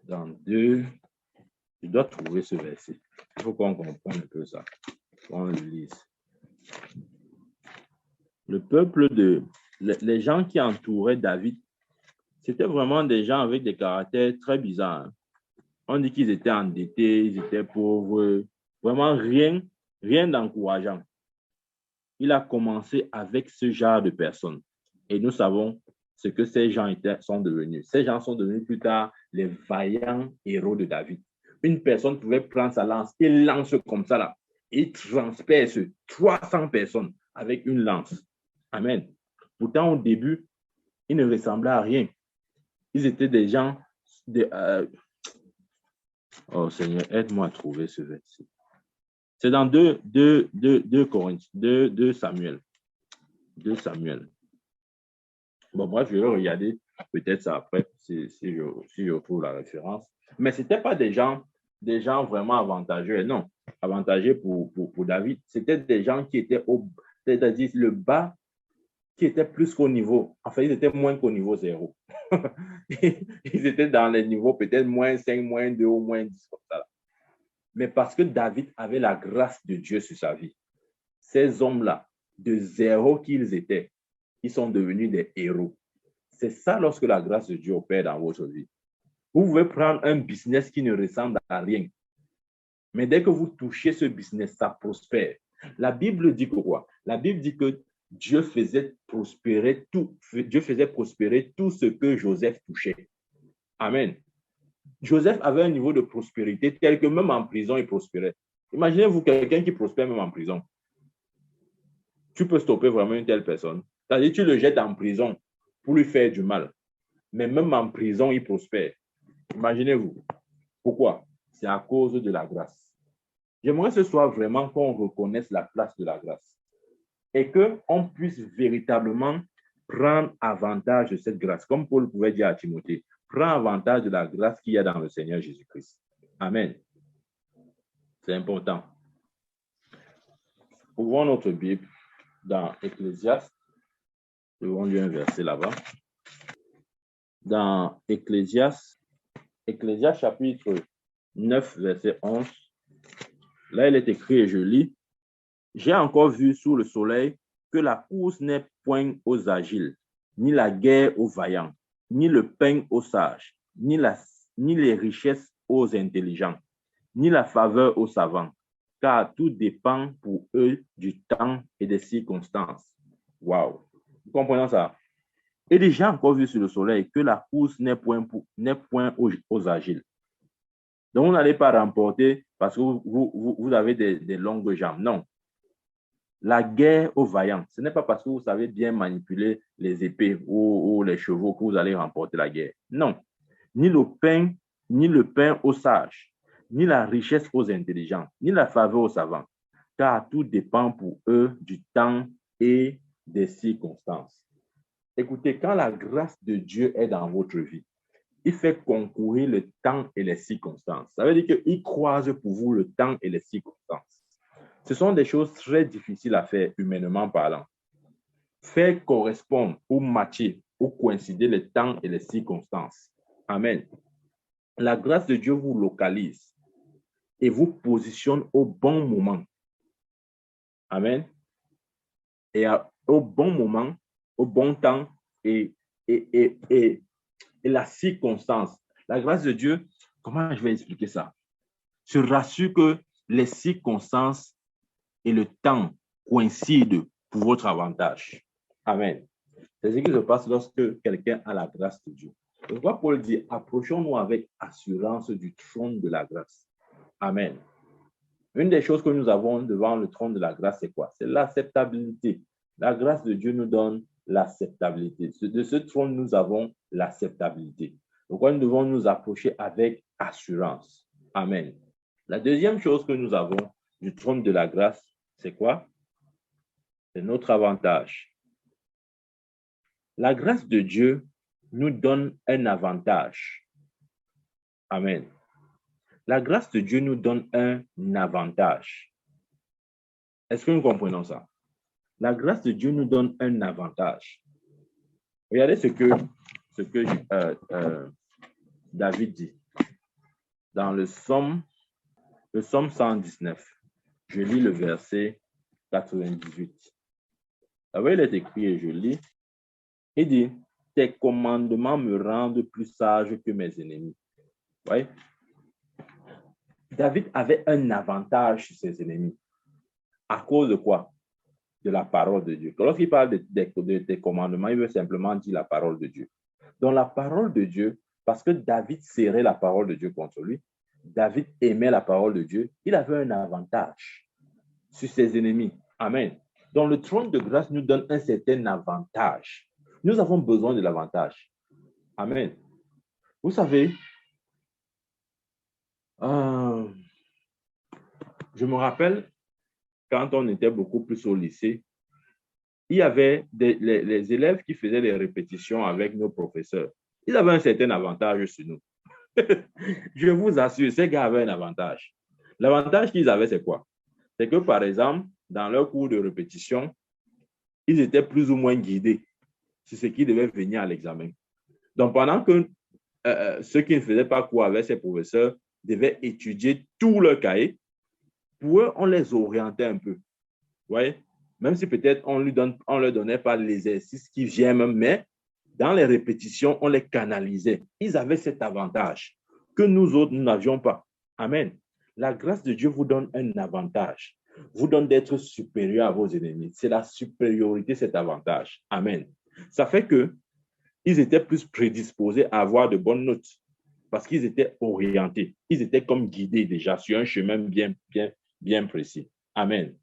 Dans 2, je dois trouver ce verset. Il faut qu'on comprenne un peu ça. On le lise. Le peuple les gens qui entouraient David, c'était vraiment des gens avec des caractères très bizarres. On dit qu'ils étaient endettés, ils étaient pauvres, vraiment rien d'encourageant. Il a commencé avec ce genre de personnes. Et nous savons ce que ces gens sont devenus. Ces gens sont devenus plus tard les vaillants héros de David. Une personne pouvait prendre sa lance et lance comme ça là. Il transperce 300 personnes avec une lance. Amen. Pourtant, au début, ils ne ressemblaient à rien. Ils étaient des gens... Oh Seigneur, aide-moi à trouver ce verset. C'est dans 2 Samuel. 2 Samuel. Bon, moi, je vais regarder peut-être ça après, si je retrouve la référence. Mais ce n'étaient pas des gens vraiment avantageux. Non, avantageux pour David. C'était des gens qui étaient c'est-à-dire le bas, qui étaient plus qu'au niveau. Enfin, ils étaient moins qu'au niveau 0. Ils étaient dans les niveaux peut-être moins 5, moins 2 ou moins 10 comme ça. Mais parce que David avait la grâce de Dieu sur sa vie, ces hommes-là, de 0 qu'ils étaient, ils sont devenus des héros. C'est ça lorsque la grâce de Dieu opère dans votre vie. Vous pouvez prendre un business qui ne ressemble à rien. Mais dès que vous touchez ce business, ça prospère. La Bible dit que quoi? La Bible dit que Dieu faisait prospérer tout ce que Joseph touchait. Amen. Joseph avait un niveau de prospérité tel que même en prison, il prospérait. Imaginez-vous quelqu'un qui prospère même en prison. Tu peux stopper vraiment une telle personne. C'est-à-dire tu le jettes en prison pour lui faire du mal. Mais même en prison, il prospère. Imaginez-vous. Pourquoi? C'est à cause de la grâce. J'aimerais ce soir vraiment qu'on reconnaisse la place de la grâce et qu'on puisse véritablement prendre avantage de cette grâce. Comme Paul pouvait dire à Timothée, prends avantage de la grâce qu'il y a dans le Seigneur Jésus-Christ. Amen. C'est important. Ouvrons notre Bible dans Ecclésiaste. Je vais lire un verset là-bas. Dans Ecclésiaste chapitre 9, verset 11. Là, il est écrit et je lis. J'ai encore vu sous le soleil que la course n'est point aux agiles, ni la guerre aux vaillants, ni le pain aux sages, ni les richesses aux intelligents, ni la faveur aux savants, car tout dépend pour eux du temps et des circonstances. Wow! Vous comprenez ça? Et déjà encore vu sur le soleil que la course n'est point aux agiles. Donc, vous n'allez pas remporter parce que vous avez des longues jambes. Non. La guerre aux vaillants, ce n'est pas parce que vous savez bien manipuler les épées ou les chevaux que vous allez remporter la guerre. Non. Ni le pain aux sages, ni la richesse aux intelligents, ni la faveur aux savants, car tout dépend pour eux du temps et des circonstances. Écoutez, quand la grâce de Dieu est dans votre vie, il fait concourir le temps et les circonstances. Ça veut dire qu'il croise pour vous le temps et les circonstances. Ce sont des choses très difficiles à faire, humainement parlant. Faire correspondre ou matcher ou coïncider le temps et les circonstances. Amen. La grâce de Dieu vous localise et vous positionne au bon moment. Amen. Et au bon moment, au bon temps et la circonstance. La grâce de Dieu, comment je vais expliquer ça? Se rassure que les circonstances et le temps coïncident pour votre avantage. Amen. C'est ce qui se passe lorsque quelqu'un a la grâce de Dieu. Donc, quoi Paul dit, approchons-nous avec assurance du trône de la grâce. Amen. Une des choses que nous avons devant le trône de la grâce, c'est quoi? C'est l'acceptabilité. La grâce de Dieu nous donne l'acceptabilité. De ce trône, nous avons l'acceptabilité. Donc, nous devons nous approcher avec assurance. Amen. La deuxième chose que nous avons du trône de la grâce, c'est quoi? C'est notre avantage. La grâce de Dieu nous donne un avantage. Amen. La grâce de Dieu nous donne un avantage. Est-ce que nous comprenons ça? La grâce de Dieu nous donne un avantage. Regardez ce que David dit dans le psaume 119. Je lis le verset 98. Là, il est écrit et je lis. Il dit, tes commandements me rendent plus sage que mes ennemis. Ouais. David avait un avantage sur ses ennemis. À cause de quoi? De la parole de Dieu. Lorsqu'il parle des commandements, il veut simplement dire la parole de Dieu. Donc la parole de Dieu, parce que David serrait la parole de Dieu contre lui, David aimait la parole de Dieu, il avait un avantage sur ses ennemis. Amen. Donc le trône de grâce nous donne un certain avantage. Nous avons besoin de l'avantage. Amen. Vous savez, je me rappelle quand on était beaucoup plus au lycée, il y avait les élèves qui faisaient les répétitions avec nos professeurs. Ils avaient un certain avantage sur nous. Je vous assure, ces gars avaient un avantage. L'avantage qu'ils avaient, c'est quoi? C'est que, par exemple, dans leur cours de répétition, ils étaient plus ou moins guidés sur ce qui devait venir à l'examen. Donc, pendant que ceux qui ne faisaient pas cours avec ces professeurs devaient étudier tout leur cahier, pour eux, on les orientait un peu. Vous voyez? Même si peut-être on ne leur donnait pas l'exercice qui vient même, mais dans les répétitions, on les canalisait. Ils avaient cet avantage que nous autres, nous n'avions pas. Amen. La grâce de Dieu vous donne un avantage. vous donne d'être supérieur à vos ennemis. C'est la supériorité, cet avantage. Amen. Ça fait qu'ils étaient plus prédisposés à avoir de bonnes notes parce qu'ils étaient orientés. Ils étaient comme guidés déjà sur un chemin bien précis. Amen.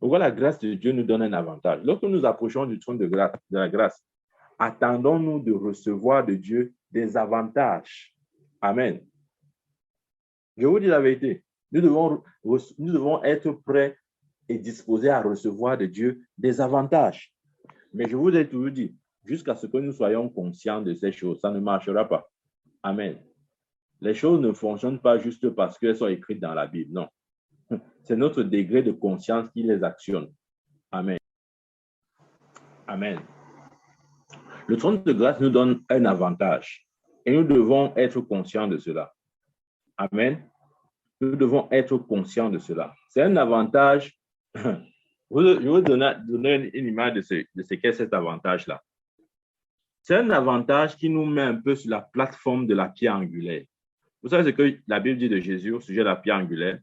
Donc voilà, la grâce de Dieu nous donne un avantage. Lorsque nous approchons du trône de la grâce, attendons-nous de recevoir de Dieu des avantages. Amen. Je vous dis la vérité. Nous devons être prêts et disposés à recevoir de Dieu des avantages. Mais je vous ai toujours dit, jusqu'à ce que nous soyons conscients de ces choses, ça ne marchera pas. Amen. Les choses ne fonctionnent pas juste parce qu'elles sont écrites dans la Bible. Non. C'est notre degré de conscience qui les actionne. Amen. Amen. Le trône de grâce nous donne un avantage et nous devons être conscients de cela. Amen. Nous devons être conscients de cela. C'est un avantage. Je vais vous donner une image de ce qu'est cet avantage-là. C'est un avantage qui nous met un peu sur la plateforme de la pierre angulaire. Vous savez ce que la Bible dit de Jésus au sujet de la pierre angulaire?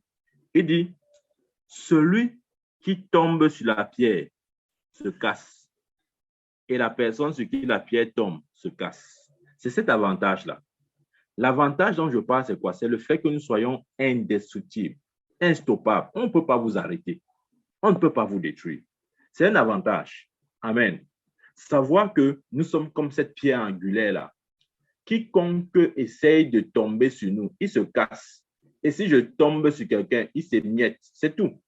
Il dit, celui qui tombe sur la pierre se casse. Et la personne sur qui la pierre tombe se casse. C'est cet avantage-là. L'avantage dont je parle, c'est quoi? C'est le fait que nous soyons indestructibles, instoppables. On ne peut pas vous arrêter. On ne peut pas vous détruire. C'est un avantage. Amen. Savoir que nous sommes comme cette pierre angulaire-là. Quiconque essaye de tomber sur nous, il se casse. Et si je tombe sur quelqu'un, il s'émiette. C'est tout.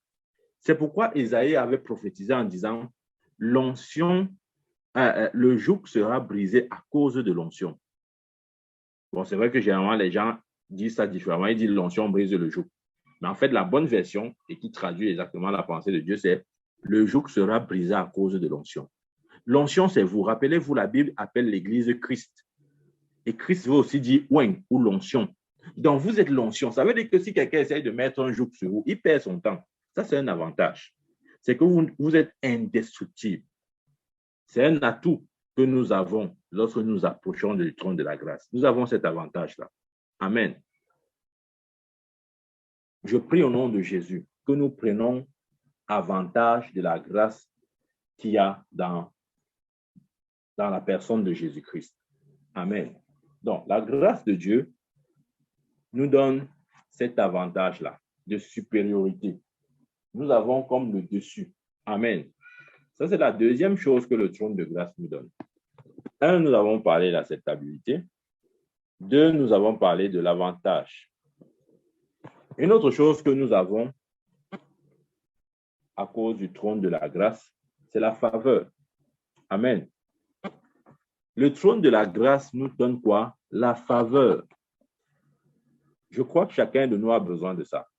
C'est pourquoi Isaïe avait prophétisé en disant, l'onction, le joug sera brisé à cause de l'onction. Bon, c'est vrai que généralement, les gens disent ça différemment. Ils disent l'onction brise le joug. Mais en fait, la bonne version, et qui traduit exactement la pensée de Dieu, c'est le joug sera brisé à cause de l'onction. L'onction, c'est vous. Rappelez-vous, la Bible appelle l'Église Christ. Et Christ veut aussi dire oing ou l'onction. Donc, vous êtes l'onction. Ça veut dire que si quelqu'un essaye de mettre un joug sur vous, il perd son temps. Ça, c'est un avantage. C'est que vous êtes indestructible. C'est un atout que nous avons lorsque nous approchons du trône de la grâce. Nous avons cet avantage-là. Amen. Je prie au nom de Jésus que nous prenons avantage de la grâce qu'il y a dans la personne de Jésus-Christ. Amen. Donc, la grâce de Dieu nous donne cet avantage-là de supériorité. Nous avons comme le dessus. Amen. Ça, c'est la deuxième chose que le trône de grâce nous donne. Un, nous avons parlé de l'acceptabilité. Deux, nous avons parlé de l'avantage. Une autre chose que nous avons à cause du trône de la grâce, c'est la faveur. Amen. Le trône de la grâce nous donne quoi? La faveur. Je crois que chacun de nous a besoin de ça.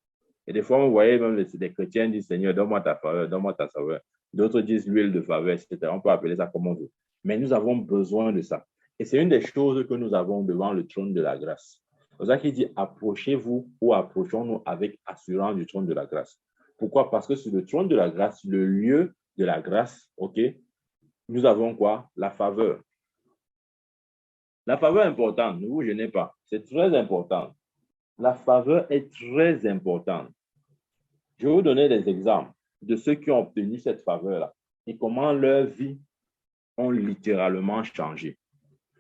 Et des fois, vous voyez, même les chrétiens disent, Seigneur, donne-moi ta faveur, donne-moi ta faveur. D'autres disent l'huile de faveur, etc. On peut appeler ça comme on veut. Mais nous avons besoin de ça. Et c'est une des choses que nous avons devant le trône de la grâce. C'est pour ça qu'il dit, approchez-vous ou approchons-nous avec assurance du trône de la grâce. Pourquoi? Parce que sur le trône de la grâce, le lieu de la grâce, OK, nous avons quoi? La faveur. La faveur est importante, ne vous gênez pas. C'est très important. La faveur est très importante. Je vais vous donner des exemples de ceux qui ont obtenu cette faveur-là et comment leur vie ont littéralement changé.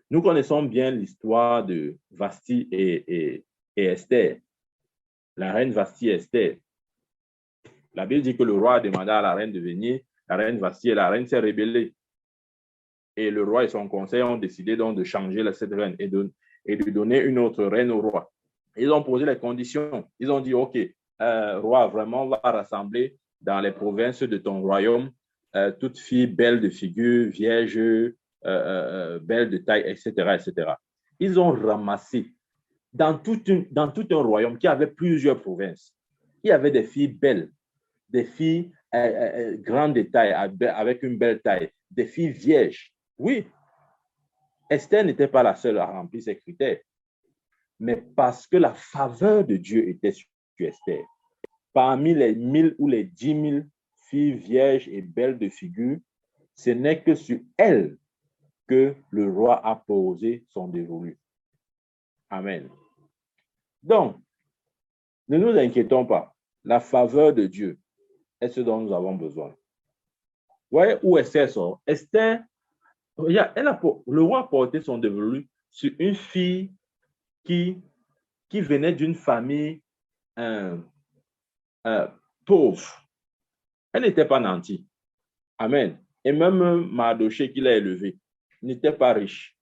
Nous connaissons bien l'histoire de Vasti et Esther, la reine Vasti et Esther. La Bible dit que le roi a demandé à la reine de venir, la reine Vasti et la reine s'est rébellée. Et le roi et son conseil ont décidé donc de changer cette reine et de donner une autre reine au roi. Ils ont posé les conditions. Ils ont dit, OK, roi, vraiment, on va rassembler dans les provinces de ton royaume toutes filles belles de figure, vierges, belles de taille, etc., etc. Ils ont ramassé dans tout un royaume qui avait plusieurs provinces. Il y avait des filles belles, des filles grandes de taille, avec une belle taille, des filles vierges. Oui, Esther n'était pas la seule à remplir ces critères, mais parce que la faveur de Dieu était sur Esther. Parmi les 1000 ou les 10 000 filles vierges et belles de figure, ce n'est que sur elle que le roi a posé son dévolu. Amen. Donc, ne nous inquiétons pas. La faveur de Dieu est ce dont nous avons besoin. Vous voyez où Esther sort? Esther, le roi a porté son dévolu sur une fille qui venait d'une famille euh, pauvre. Elle n'était pas nantie. Amen. Et même Mardoché qui l'a élevé n'était pas riche.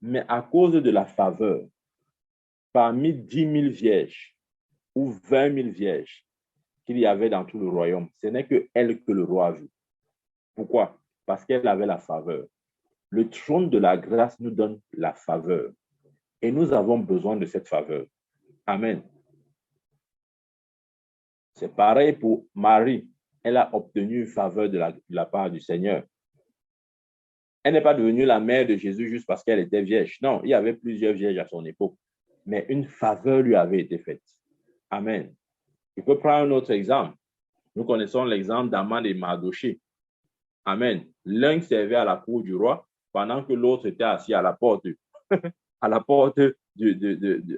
Mais à cause de la faveur, parmi 10 000 vierges ou 20 000 vierges qu'il y avait dans tout le royaume, ce n'est que elle que le roi a vu. Pourquoi? Parce qu'elle avait la faveur. Le trône de la grâce nous donne la faveur. Et nous avons besoin de cette faveur. Amen. C'est pareil pour Marie. Elle a obtenu une faveur de la part du Seigneur. Elle n'est pas devenue la mère de Jésus juste parce qu'elle était vierge. Non, il y avait plusieurs vierges à son époque. Mais une faveur lui avait été faite. Amen. Je peux prendre un autre exemple. Nous connaissons l'exemple d'Aman et Mardoché. Amen. L'un servait à la cour du roi pendant que l'autre était assis à la porte. à la porte.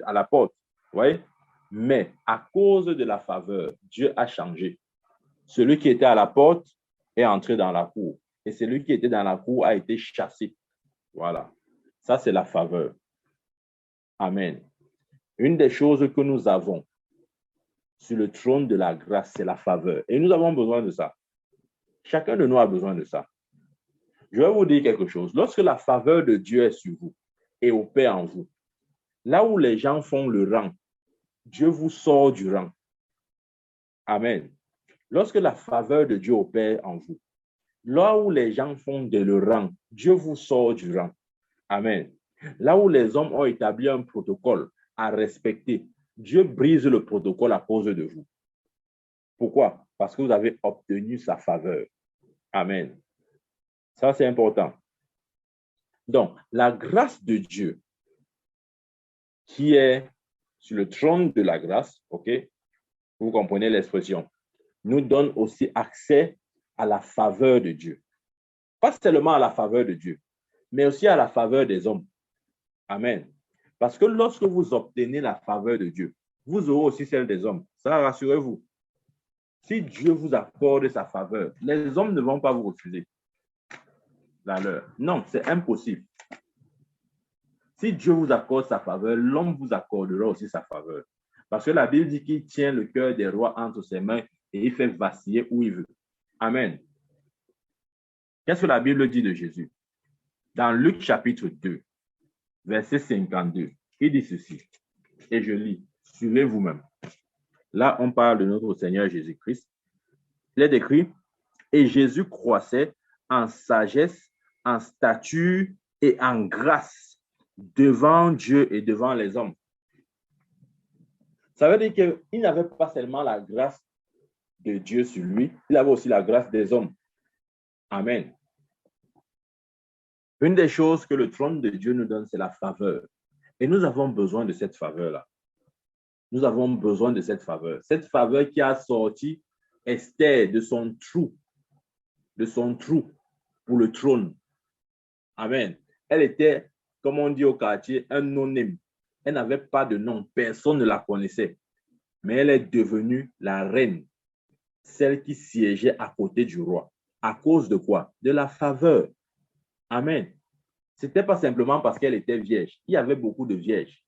À la porte. Vous voyez? Mais à cause de la faveur, Dieu a changé. Celui qui était à la porte est entré dans la cour. Et celui qui était dans la cour a été chassé. Voilà. Ça, c'est la faveur. Amen. Une des choses que nous avons sur le trône de la grâce, c'est la faveur. Et nous avons besoin de ça. Chacun de nous a besoin de ça. Je vais vous dire quelque chose. Lorsque la faveur de Dieu est sur vous et opère en vous, là où les gens font le rang, Dieu vous sort du rang. Amen. Lorsque la faveur de Dieu opère en vous, là où les gens font le rang, Dieu vous sort du rang. Amen. Là où les hommes ont établi un protocole à respecter, Dieu brise le protocole à cause de vous. Pourquoi? Parce que vous avez obtenu sa faveur. Amen. Ça, c'est important. Donc, la grâce de Dieu qui est sur le trône de la grâce, OK? Vous comprenez l'expression, nous donne aussi accès à la faveur de Dieu. Pas seulement à la faveur de Dieu, mais aussi à la faveur des hommes. Amen. Parce que lorsque vous obtenez la faveur de Dieu, vous aurez aussi celle des hommes. Ça, rassurez-vous. Si Dieu vous accorde sa faveur, les hommes ne vont pas vous refuser la leur. Non, c'est impossible. Si Dieu vous accorde sa faveur, l'homme vous accordera aussi sa faveur. Parce que la Bible dit qu'il tient le cœur des rois entre ses mains et il fait vaciller où il veut. Amen. Qu'est-ce que la Bible dit de Jésus? Dans Luc chapitre 2, verset 52, il dit ceci, et je lis, suivez vous-même. Là, on parle de notre Seigneur Jésus-Christ. Il est écrit, et Jésus croissait en sagesse, en stature et en grâce devant Dieu et devant les hommes. Ça veut dire qu'il n'avait pas seulement la grâce de Dieu sur lui, il avait aussi la grâce des hommes. Amen. Une des choses que le trône de Dieu nous donne, c'est la faveur. Et nous avons besoin de cette faveur-là. Nous avons besoin de cette faveur. Cette faveur qui a sorti Esther de son trou pour le trône. Amen. Elle était, comme on dit au quartier, un non-name. Elle n'avait pas de nom. Personne ne la connaissait. Mais elle est devenue la reine, celle qui siégeait à côté du roi. À cause de quoi? De la faveur. Amen. Ce n'était pas simplement parce qu'elle était vierge. Il y avait beaucoup de vierges.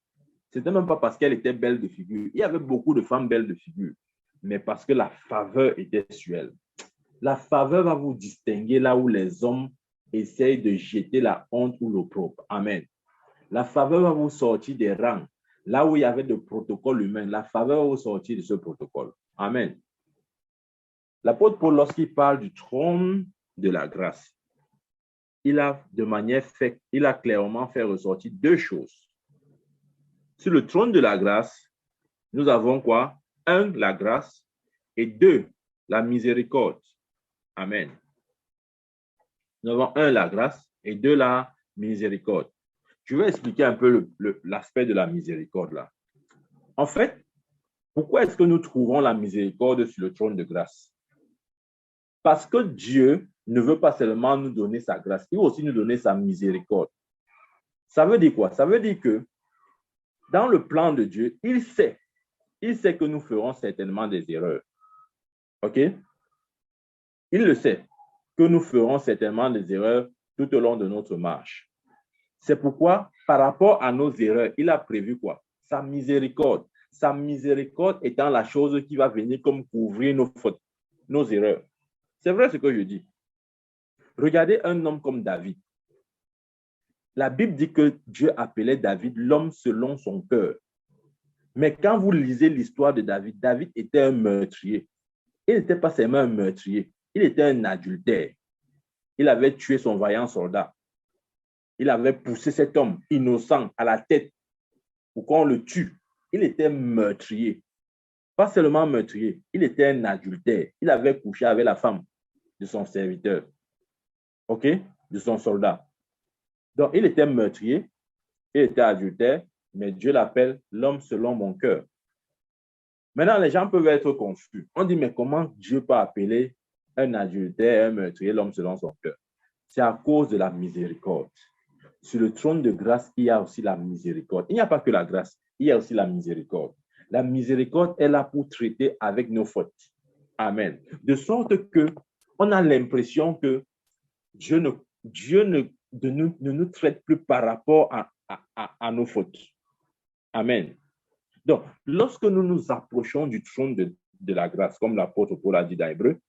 Ce n'était même pas parce qu'elle était belle de figure. Il y avait beaucoup de femmes belles de figure. Mais parce que la faveur était sur elle. La faveur va vous distinguer là où les hommes essayent de jeter la honte ou l'opprobre. Amen. La faveur va vous sortir des rangs. Là où il y avait de protocole humain, la faveur va vous sortir de ce protocole. Amen. L'apôtre Paul, lorsqu'il parle du trône de la grâce, il a clairement fait ressortir deux choses. Sur le trône de la grâce, nous avons quoi? Un, la grâce, et deux, la miséricorde. Amen. Nous avons un, la grâce, et deux, la miséricorde. Je vais expliquer un peu l'aspect de la miséricorde là. En fait, pourquoi est-ce que nous trouvons la miséricorde sur le trône de grâce? Parce que Dieu ne veut pas seulement nous donner sa grâce, il veut aussi nous donner sa miséricorde. Ça veut dire quoi? Ça veut dire que dans le plan de Dieu, il sait que nous ferons certainement des erreurs. OK? Il le sait que nous ferons certainement des erreurs tout au long de notre marche. C'est pourquoi, par rapport à nos erreurs, il a prévu quoi? Sa miséricorde. Sa miséricorde étant la chose qui va venir comme couvrir nos fautes, nos erreurs. C'est vrai ce que je dis. Regardez un homme comme David. La Bible dit que Dieu appelait David l'homme selon son cœur. Mais quand vous lisez l'histoire de David, David était un meurtrier. Il n'était pas seulement un meurtrier, il était un adultère. Il avait tué son vaillant soldat. Il avait poussé cet homme innocent à la tête pour qu'on le tue. Il était meurtrier. Pas seulement meurtrier, il était un adultère. Il avait couché avec la femme de son serviteur, OK, de son soldat. Donc, il était meurtrier, il était adultère, mais Dieu l'appelle l'homme selon mon cœur. Maintenant, les gens peuvent être confus. On dit, mais comment Dieu peut appeler un adultère, un meurtrier, l'homme selon son cœur? C'est à cause de la miséricorde. Sur le trône de grâce, il y a aussi la miséricorde. Il n'y a pas que la grâce, il y a aussi la miséricorde. La miséricorde est là pour traiter avec nos fautes. Amen. De sorte que on a l'impression que Dieu ne nous traite plus par rapport à nos fautes. Amen. Donc, lorsque nous nous approchons du trône de la grâce, comme l'apôtre Paul a dit dans Hébreux,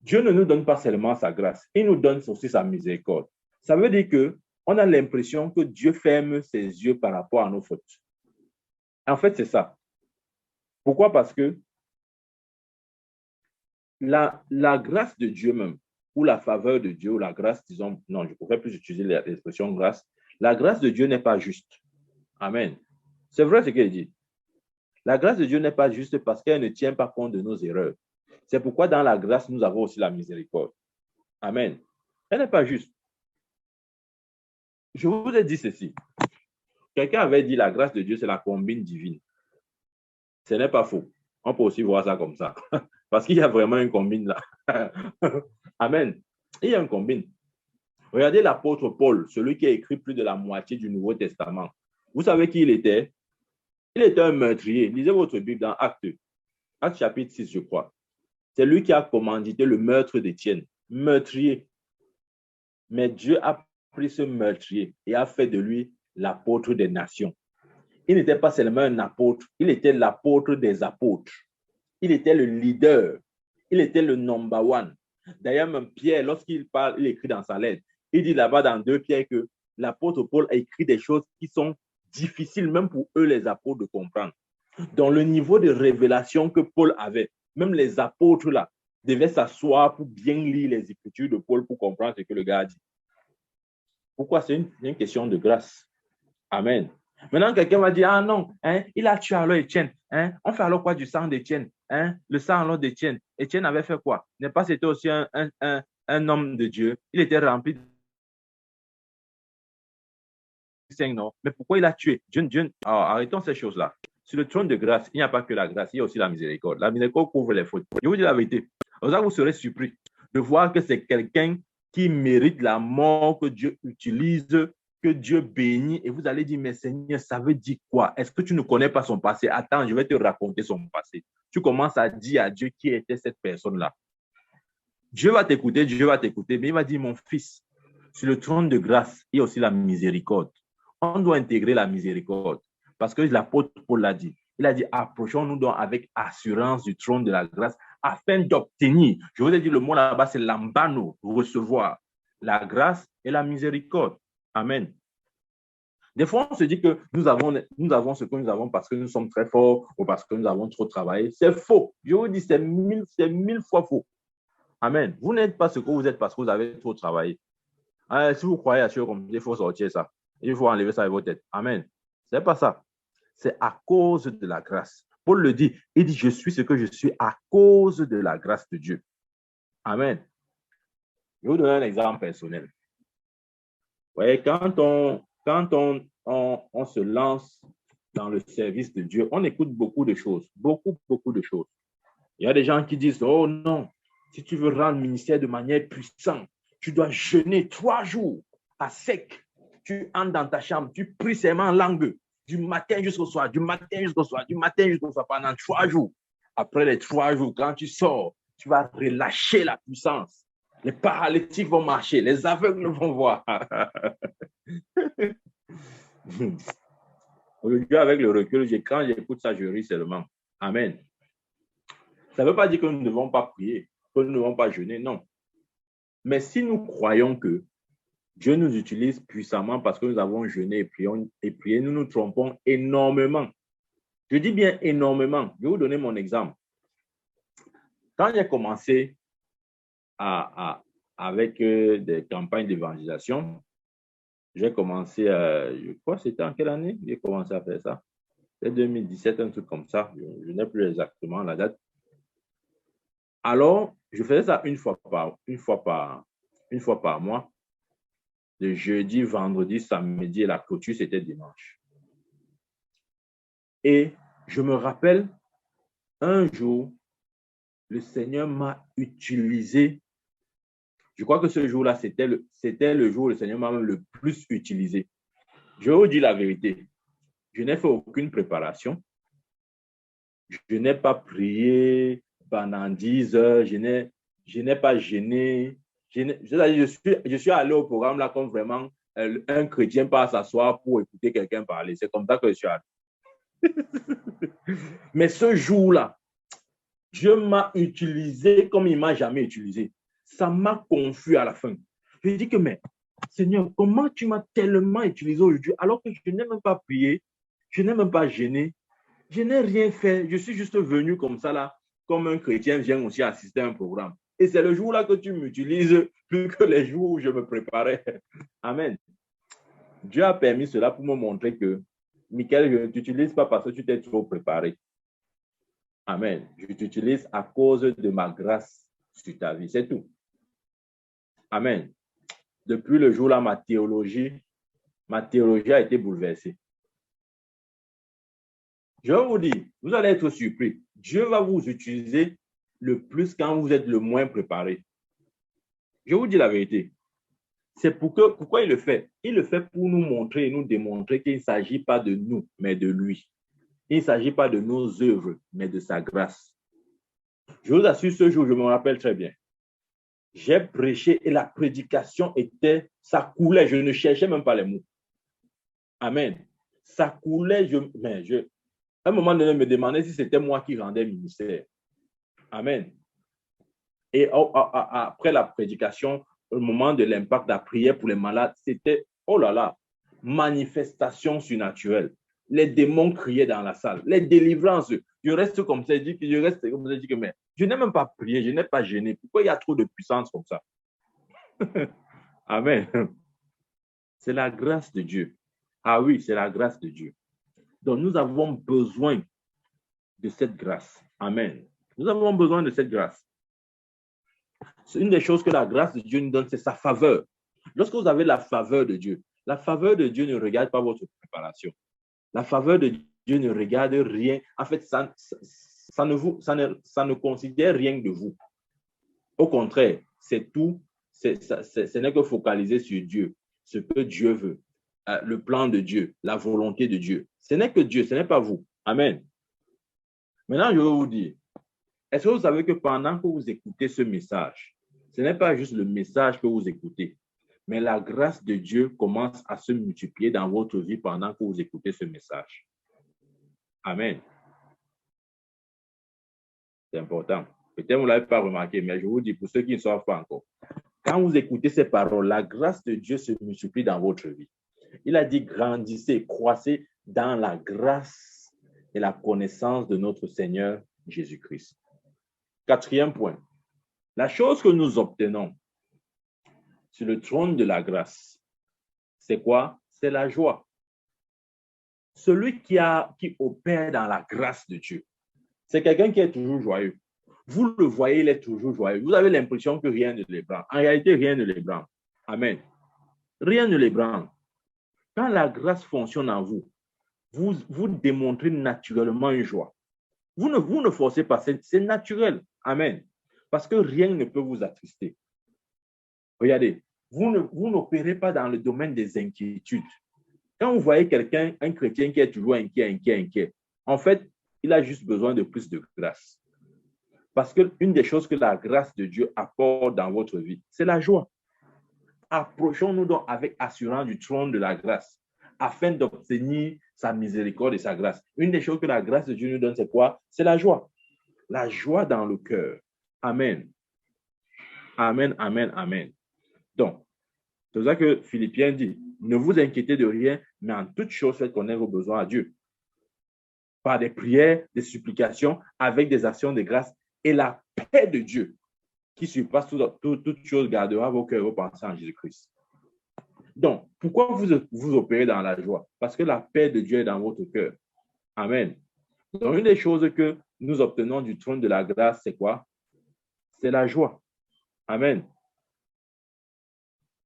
Dieu ne nous donne pas seulement sa grâce, il nous donne aussi sa miséricorde. Ça veut dire qu'on a l'impression que Dieu ferme ses yeux par rapport à nos fautes. En fait, c'est ça. Pourquoi? Parce que la grâce de Dieu même, ou la faveur de Dieu, ou la grâce, disons, non, je ne pourrais plus utiliser l'expression grâce. La grâce de Dieu n'est pas juste. Amen. C'est vrai ce qu'il dit. La grâce de Dieu n'est pas juste parce qu'elle ne tient pas compte de nos erreurs. C'est pourquoi dans la grâce, nous avons aussi la miséricorde. Amen. Elle n'est pas juste. Je vous ai dit ceci. Quelqu'un avait dit la grâce de Dieu, c'est la combine divine. Ce n'est pas faux. On peut aussi voir ça comme ça. Parce qu'il y a vraiment une combine là. Amen. Il y a une combine. Regardez l'apôtre Paul, celui qui a écrit plus de la moitié du Nouveau Testament. Vous savez qui il était? Il était un meurtrier. Lisez votre Bible dans Actes. Actes chapitre 6, je crois. C'est lui qui a commandité le meurtre d'Étienne. Meurtrier. Mais Dieu a pris ce meurtrier et a fait de lui l'apôtre des nations. Il n'était pas seulement un apôtre, il était l'apôtre des apôtres. Il était le leader. Il était le number one. D'ailleurs, même Pierre, lorsqu'il parle, il écrit dans sa lettre. Il dit là-bas dans 2 Pierre que l'apôtre Paul a écrit des choses qui sont difficiles même pour eux, les apôtres, de comprendre. Dans le niveau de révélation que Paul avait, même les apôtres là devaient s'asseoir pour bien lire les écritures de Paul pour comprendre ce que le gars a dit. Pourquoi? C'est une question de grâce. Amen. Maintenant, quelqu'un va dire, ah non, hein, il a tué alors Étienne. Hein, on fait alors quoi du sang d'Étienne? Hein, le sang alors d'Étienne. Étienne avait fait quoi? N'est pas c'était aussi un homme de Dieu? Il était rempli de Saint, non? Mais pourquoi il a tué? Arrêtons ces choses-là. Sur le trône de grâce, il n'y a pas que la grâce, il y a aussi la miséricorde. La miséricorde couvre les fautes. Je vous dis la vérité. Vous serez surpris de voir que c'est quelqu'un qui mérite la mort que Dieu utilise, que Dieu bénit, et vous allez dire, mais Seigneur, ça veut dire quoi? Est-ce que tu ne connais pas son passé? Attends, je vais te raconter son passé. Tu commences à dire à Dieu qui était cette personne-là. Dieu va t'écouter, mais il va dire, mon fils, sur le trône de grâce, il y a aussi la miséricorde. On doit intégrer la miséricorde, parce que l'apôtre Paul l'a dit. Il a dit, approchons-nous donc avec assurance du trône de la grâce, afin d'obtenir, je vous ai dit le mot là-bas, c'est lambano, recevoir la grâce et la miséricorde. Amen. Des fois, on se dit que nous avons ce que nous avons parce que nous sommes très forts ou parce que nous avons trop travaillé. C'est faux. Je vous dis, c'est mille fois faux. Amen. Vous n'êtes pas ce que vous êtes parce que vous avez trop travaillé. Si vous croyez à ce comme il faut sortir ça. Il faut enlever ça de votre tête. Amen. Ce n'est pas ça. C'est à cause de la grâce. Paul le dit. Il dit, je suis ce que je suis à cause de la grâce de Dieu. Amen. Je vais vous donner un exemple personnel. Vous voyez, quand on se lance dans le service de Dieu, on écoute beaucoup de choses. Beaucoup de choses. Il y a des gens qui disent, oh non, si tu veux rendre le ministère de manière puissante, tu dois jeûner 3 jours à sec. Tu entres dans ta chambre, tu pries seulement en langue, du matin jusqu'au soir, du matin jusqu'au soir, du matin jusqu'au soir, pendant 3 jours. Après les 3 jours, quand tu sors, tu vas relâcher la puissance. Les paralytiques vont marcher, les aveugles vont voir. Aujourd'hui, avec le recul, quand j'écoute ça, je ris seulement. Amen. Ça ne veut pas dire que nous ne devons pas prier, que nous ne devons pas jeûner, non. Mais si nous croyons que Dieu nous utilise puissamment parce que nous avons jeûné et prié, nous nous trompons énormément. Je dis bien énormément. Je vais vous donner mon exemple. Quand j'ai commencé avec des campagnes d'évangélisation, j'ai commencé, je crois que c'était en quelle année j'ai commencé à faire ça? C'est 2017, un truc comme ça. Je n'ai plus exactement la date. Alors, je faisais ça une fois par mois. Le jeudi, vendredi, samedi et la clôture, c'était dimanche. Et je me rappelle, un jour, le Seigneur m'a utilisé. Je crois que ce jour-là, c'était le jour où le Seigneur m'a le plus utilisé. Je vais vous dire la vérité. Je n'ai fait aucune préparation. Je n'ai pas prié pendant 10 heures. Je n'ai pas gêné. Je suis allé au programme là comme vraiment un chrétien part s'asseoir pour écouter quelqu'un parler. C'est comme ça que je suis allé. Mais ce jour-là, Dieu m'a utilisé comme il ne m'a jamais utilisé. Ça m'a confus à la fin. Je dis que, mais Seigneur, comment tu m'as tellement utilisé aujourd'hui alors que je n'ai même pas prié, je n'ai même pas gêné, je n'ai rien fait, je suis juste venu comme ça là, comme un chrétien vient aussi assister à un programme. Et c'est le jour-là que tu m'utilises plus que les jours où je me préparais. Amen. Dieu a permis cela pour me montrer que, Michael, je ne t'utilise pas parce que tu t'es trop préparé. Amen. Je t'utilise à cause de ma grâce sur ta vie. C'est tout. Amen. Depuis le jour-là, ma théologie a été bouleversée. Je vais vous dire, vous allez être surpris. Dieu va vous utiliser le plus quand vous êtes le moins préparé. Je vous dis la vérité. C'est pourquoi il le fait. Il le fait pour nous montrer et nous démontrer qu'il ne s'agit pas de nous, mais de lui. Il ne s'agit pas de nos œuvres, mais de sa grâce. Je vous assure, ce jour, je me rappelle très bien. J'ai prêché et la prédication ça coulait, je ne cherchais même pas les mots. Amen. Ça coulait, à un moment donné, je me demandais si c'était moi qui rendais ministère. Amen. Et après la prédication, au moment de l'impact de la prière pour les malades, c'était, oh là là, manifestation surnaturelle. Les démons criaient dans la salle, les délivrances. Je reste comme ça, je dis que mais je n'ai même pas prié, je n'ai pas gêné. Pourquoi il y a trop de puissance comme ça? Amen. C'est la grâce de Dieu. Ah oui, c'est la grâce de Dieu. Donc, nous avons besoin de cette grâce. Amen. Nous avons besoin de cette grâce. C'est une des choses que la grâce de Dieu nous donne, c'est sa faveur. Lorsque vous avez la faveur de Dieu ne regarde pas votre préparation. La faveur de Dieu ne regarde rien. En fait, ça ne considère rien de vous. Au contraire, c'est tout. Ce n'est que focaliser sur Dieu, ce que Dieu veut, le plan de Dieu, la volonté de Dieu. Ce n'est que Dieu, ce n'est pas vous. Amen. Maintenant, je vais vous dire, est-ce que vous savez que pendant que vous écoutez ce message, ce n'est pas juste le message que vous écoutez, mais la grâce de Dieu commence à se multiplier dans votre vie pendant que vous écoutez ce message. Amen. C'est important. Peut-être que vous ne l'avez pas remarqué, mais je vous dis, pour ceux qui ne savent pas encore, quand vous écoutez ces paroles, la grâce de Dieu se multiplie dans votre vie. Il a dit, grandissez, croissez dans la grâce et la connaissance de notre Seigneur Jésus-Christ. Quatrième point, la chose que nous obtenons sur le trône de la grâce, c'est quoi? C'est la joie. Celui qui opère dans la grâce de Dieu, c'est quelqu'un qui est toujours joyeux. Vous le voyez, il est toujours joyeux. Vous avez l'impression que rien ne l'ébranle. En réalité, rien ne l'ébranle. Amen. Rien ne l'ébranle. Quand la grâce fonctionne en vous, vous démontrez naturellement une joie. Vous ne forcez pas, c'est naturel. Amen. Parce que rien ne peut vous attrister. Regardez, vous n'opérez pas dans le domaine des inquiétudes. Quand vous voyez quelqu'un, un chrétien qui est toujours inquiet, en fait, il a juste besoin de plus de grâce. Parce qu'une des choses que la grâce de Dieu apporte dans votre vie, c'est la joie. Approchons-nous donc avec assurance du trône de la grâce afin d'obtenir sa miséricorde et sa grâce. Une des choses que la grâce de Dieu nous donne, c'est quoi? C'est la joie. La joie dans le cœur. Amen. Amen, amen, amen. Donc, c'est ça que Philippiens dit, ne vous inquiétez de rien, mais en toute chose, faites connaître vos besoins à Dieu. Par des prières, des supplications, avec des actions de grâce, et la paix de Dieu, qui surpasse toute chose, gardera vos cœurs et vos pensées en Jésus-Christ. Donc, pourquoi vous opérez dans la joie? Parce que la paix de Dieu est dans votre cœur. Amen. Donc, une des choses que nous obtenons du trône de la grâce, c'est quoi? C'est la joie. Amen.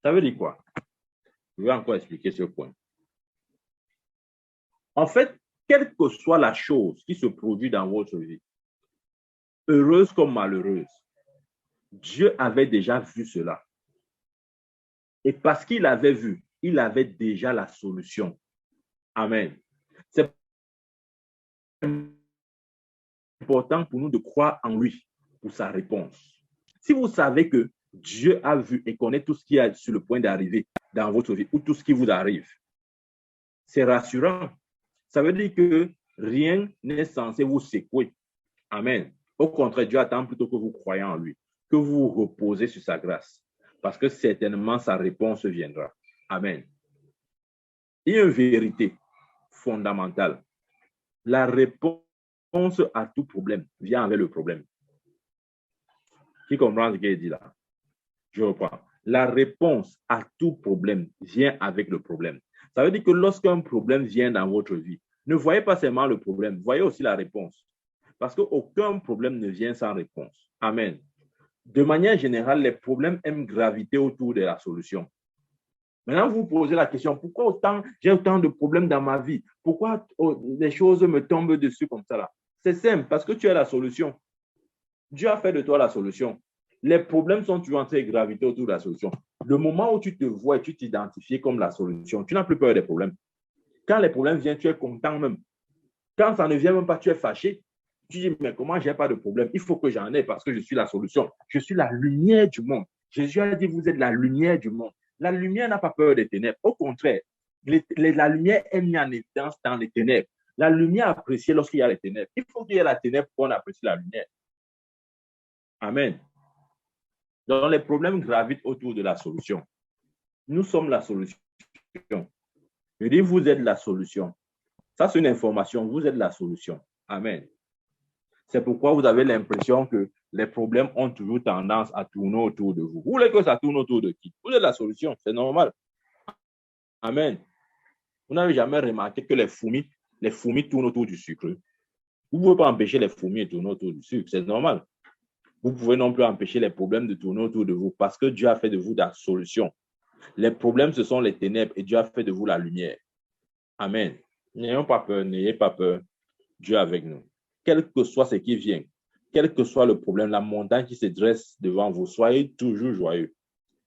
Ça veut dire quoi? Je vais encore expliquer ce point. En fait, quelle que soit la chose qui se produit dans votre vie, heureuse comme malheureuse, Dieu avait déjà vu cela. Et parce qu'il avait vu, il avait déjà la solution. Amen. C'est important pour nous de croire en lui pour sa réponse. Si vous savez que Dieu a vu et connaît tout ce qui est sur le point d'arriver dans votre vie ou tout ce qui vous arrive, c'est rassurant. Ça veut dire que rien n'est censé vous secouer. Amen. Au contraire, Dieu attend plutôt que vous croyez en lui, que vous vous reposez sur sa grâce, parce que certainement sa réponse viendra. Amen. Il y a une vérité fondamentale. La réponse à tout problème vient avec le problème. Qui comprend ce qu'il est dit là? Je reprends. La réponse à tout problème vient avec le problème. Ça veut dire que lorsqu'un problème vient dans votre vie, ne voyez pas seulement le problème, voyez aussi la réponse. Parce qu'aucun problème ne vient sans réponse. Amen. De manière générale, les problèmes aiment graviter autour de la solution. Maintenant, vous vous posez la question, pourquoi j'ai autant de problèmes dans ma vie? Pourquoi les choses me tombent dessus comme ça là? C'est simple, parce que tu as la solution. Dieu a fait de toi la solution. Les problèmes sont toujours en train de graviter autour de la solution. Le moment où tu te vois et tu t'identifies comme la solution, tu n'as plus peur des problèmes. Quand les problèmes viennent, tu es content même. Quand ça ne vient même pas, tu es fâché. Tu dis, mais comment je n'ai pas de problème? Il faut que j'en ai parce que je suis la solution. Je suis la lumière du monde. Jésus a dit, vous êtes la lumière du monde. La lumière n'a pas peur des ténèbres. Au contraire, la lumière est mise en évidence dans les ténèbres. La lumière est appréciée lorsqu'il y a les ténèbres. Il faut qu'il y ait la ténèbre pour qu'on apprécie la lumière. Amen. Donc, les problèmes gravitent autour de la solution. Nous sommes la solution. Je dis, vous êtes la solution. Ça, c'est une information. Vous êtes la solution. Amen. C'est pourquoi vous avez l'impression que les problèmes ont toujours tendance à tourner autour de vous. Vous voulez que ça tourne autour de qui? Vous êtes la solution. C'est normal. Amen. Vous n'avez jamais remarqué que les fourmis tournent autour du sucre. Vous ne pouvez pas empêcher les fourmis de tourner autour du sucre. C'est normal. Vous pouvez non plus empêcher les problèmes de tourner autour de vous parce que Dieu a fait de vous la solution. Les problèmes, ce sont les ténèbres et Dieu a fait de vous la lumière. Amen. N'ayons pas peur, n'ayez pas peur. Dieu est avec nous. Quel que soit ce qui vient, quel que soit le problème, la montagne qui se dresse devant vous, soyez toujours joyeux.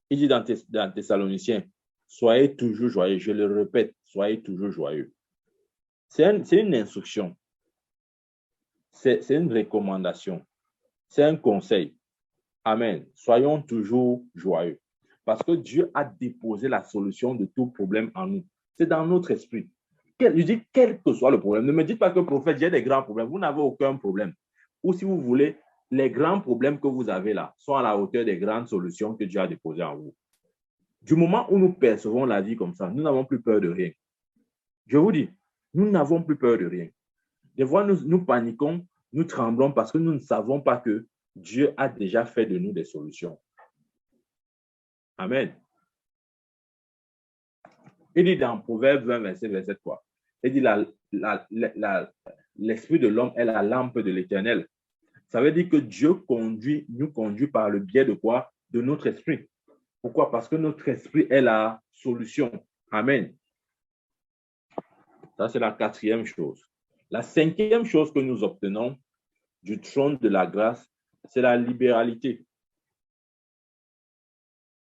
Il dit dans Thessaloniciens, soyez toujours joyeux. Je le répète, soyez toujours joyeux. C'est une instruction. C'est une recommandation. C'est un conseil. Amen. Soyons toujours joyeux. Parce que Dieu a déposé la solution de tout problème en nous. C'est dans notre esprit. Je dis, quel que soit le problème. Ne me dites pas que prophète, j'ai des grands problèmes. Vous n'avez aucun problème. Ou si vous voulez, les grands problèmes que vous avez là sont à la hauteur des grandes solutions que Dieu a déposées en vous. Du moment où nous percevons la vie comme ça, nous n'avons plus peur de rien. Je vous dis, nous n'avons plus peur de rien. Des fois, nous paniquons, nous tremblons parce que nous ne savons pas que Dieu a déjà fait de nous des solutions. Amen. Il dit dans Proverbe 20, verset 3, il dit l'esprit de l'homme est la lampe de l'Éternel. Ça veut dire que Dieu nous conduit par le biais de quoi? De notre esprit. Pourquoi? Parce que notre esprit est la solution. Amen. Ça, c'est la quatrième chose. La cinquième chose que nous obtenons du trône de la grâce, c'est la libéralité.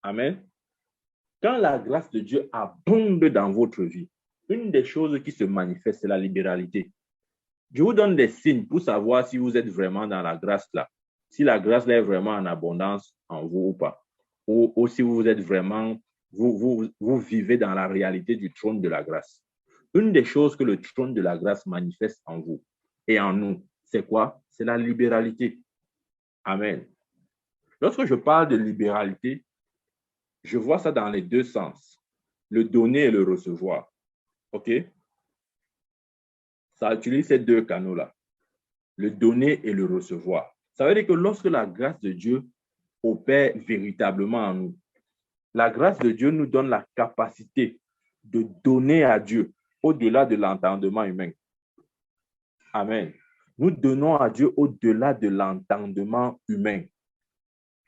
Amen. Quand la grâce de Dieu abonde dans votre vie, une des choses qui se manifeste, c'est la libéralité. Je vous donne des signes pour savoir si vous êtes vraiment dans la grâce là. si la grâce là est vraiment en abondance en vous ou pas. Ou si vous êtes vraiment, vous vivez dans la réalité du trône de la grâce. Une des choses que le trône de la grâce manifeste en vous et en nous, c'est quoi? C'est la libéralité. Amen. Lorsque je parle de libéralité, je vois ça dans les deux sens, le donner et le recevoir. OK? Ça utilise ces deux canaux-là, le donner et le recevoir. Ça veut dire que lorsque la grâce de Dieu opère véritablement en nous, la grâce de Dieu nous donne la capacité de donner à Dieu au-delà de l'entendement humain. Amen. Nous donnons à Dieu au-delà de l'entendement humain.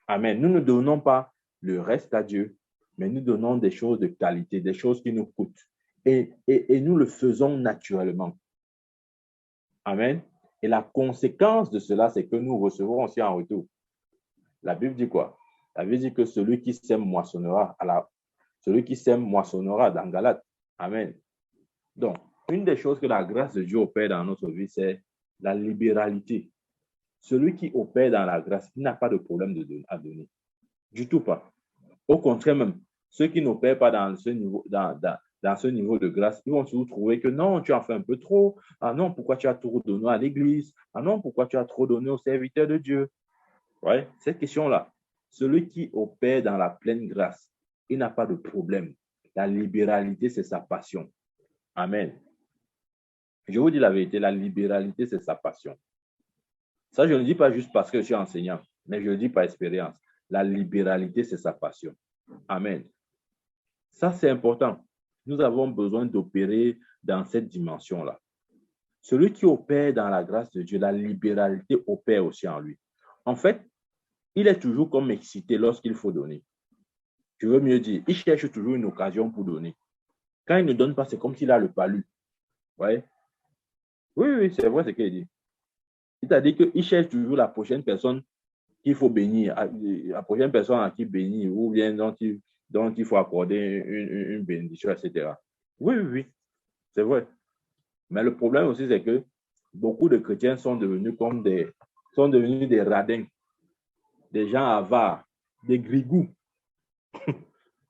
Amen. Nous ne donnons pas le reste à Dieu, mais nous donnons des choses de qualité, des choses qui nous coûtent. Et nous le faisons naturellement. Amen. Et la conséquence de cela, c'est que nous recevons aussi en retour. La Bible dit quoi? La Bible dit que celui qui sème moissonnera, celui qui sème moissonnera dans Galates. Amen. Donc, une des choses que la grâce de Dieu opère dans notre vie, c'est la libéralité. Celui qui opère dans la grâce, il n'a pas de problème à donner. Du tout pas. Au contraire même, ceux qui n'opèrent pas dans ce niveau, dans ce niveau de grâce, ils vont toujours trouver que non, tu en fais un peu trop. Ah non, pourquoi tu as trop donné à l'église? Ah non, pourquoi tu as trop donné aux serviteurs de Dieu? Ouais, cette question-là. Celui qui opère dans la pleine grâce, il n'a pas de problème. La libéralité, c'est sa passion. Amen. Je vous dis la vérité, la libéralité, c'est sa passion. Ça, je ne dis pas juste parce que je suis enseignant, mais je le dis par expérience. La libéralité, c'est sa passion. Amen. Ça, c'est important. Nous avons besoin d'opérer dans cette dimension-là. Celui qui opère dans la grâce de Dieu, la libéralité opère aussi en lui. En fait, il est toujours comme excité lorsqu'il faut donner. Je veux mieux dire, il cherche toujours une occasion pour donner. Quand il ne donne pas, c'est comme s'il a le palu. Ouais. Oui, c'est vrai ce qu'il dit. C'est-à-dire qu'il cherche toujours la prochaine personne qu'il faut bénir, la prochaine personne à qui bénir, ou bien dont il faut accorder une bénédiction, etc. Oui, c'est vrai. Mais le problème aussi, c'est que beaucoup de chrétiens sont devenus des radins, des gens avares, des grigous.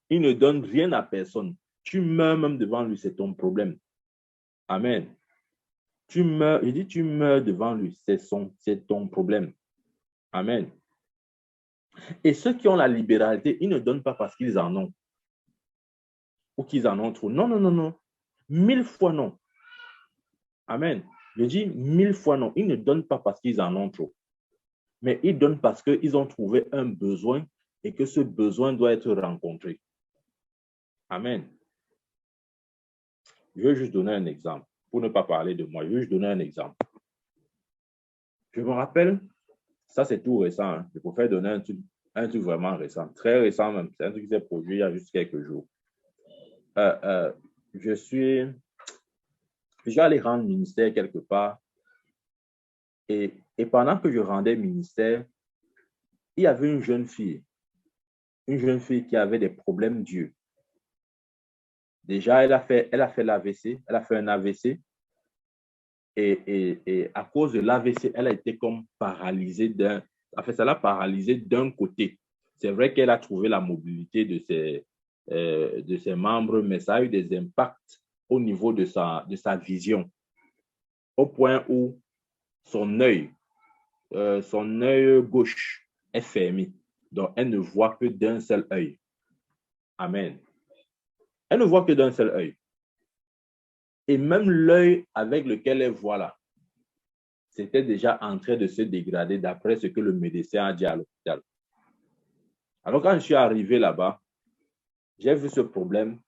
Ils ne donnent rien à personne. Tu meurs même devant lui, c'est ton problème. Amen. Tu meurs devant lui, c'est ton problème. Amen. Et ceux qui ont la libéralité, ils ne donnent pas parce qu'ils en ont ou qu'ils en ont trop. Non. 1000 fois non. Amen. Je dis 1000 fois non. Ils ne donnent pas parce qu'ils en ont trop. Mais ils donnent parce qu'ils ont trouvé un besoin et que ce besoin doit être rencontré. Amen. Je vais juste donner un exemple. Pour ne pas parler de moi, je vais juste donner un exemple. Je me rappelle, ça c'est tout récent. Hein. Je préfère donner un truc vraiment récent. Très récent même. C'est un truc qui s'est produit il y a juste quelques jours. Je suis allé rendre ministère quelque part. Et pendant que je rendais ministère, il y avait une jeune fille qui avait des problèmes d'yeux. Déjà, elle a fait l'AVC, elle a fait un AVC. Et à cause de l'AVC, elle a été comme paralysée ça l'a paralysée d'un côté. C'est vrai qu'elle a trouvé la mobilité de ses membres, mais ça a eu des impacts au niveau de sa vision, au point où son œil gauche est fermé. Donc, elle ne voit que d'un seul œil. Amen. Elle ne voit que d'un seul œil. Et même l'œil avec lequel elle voit là, c'était déjà en train de se dégrader d'après ce que le médecin a dit à l'hôpital. Alors, quand je suis arrivé là-bas, j'ai vu ce problème.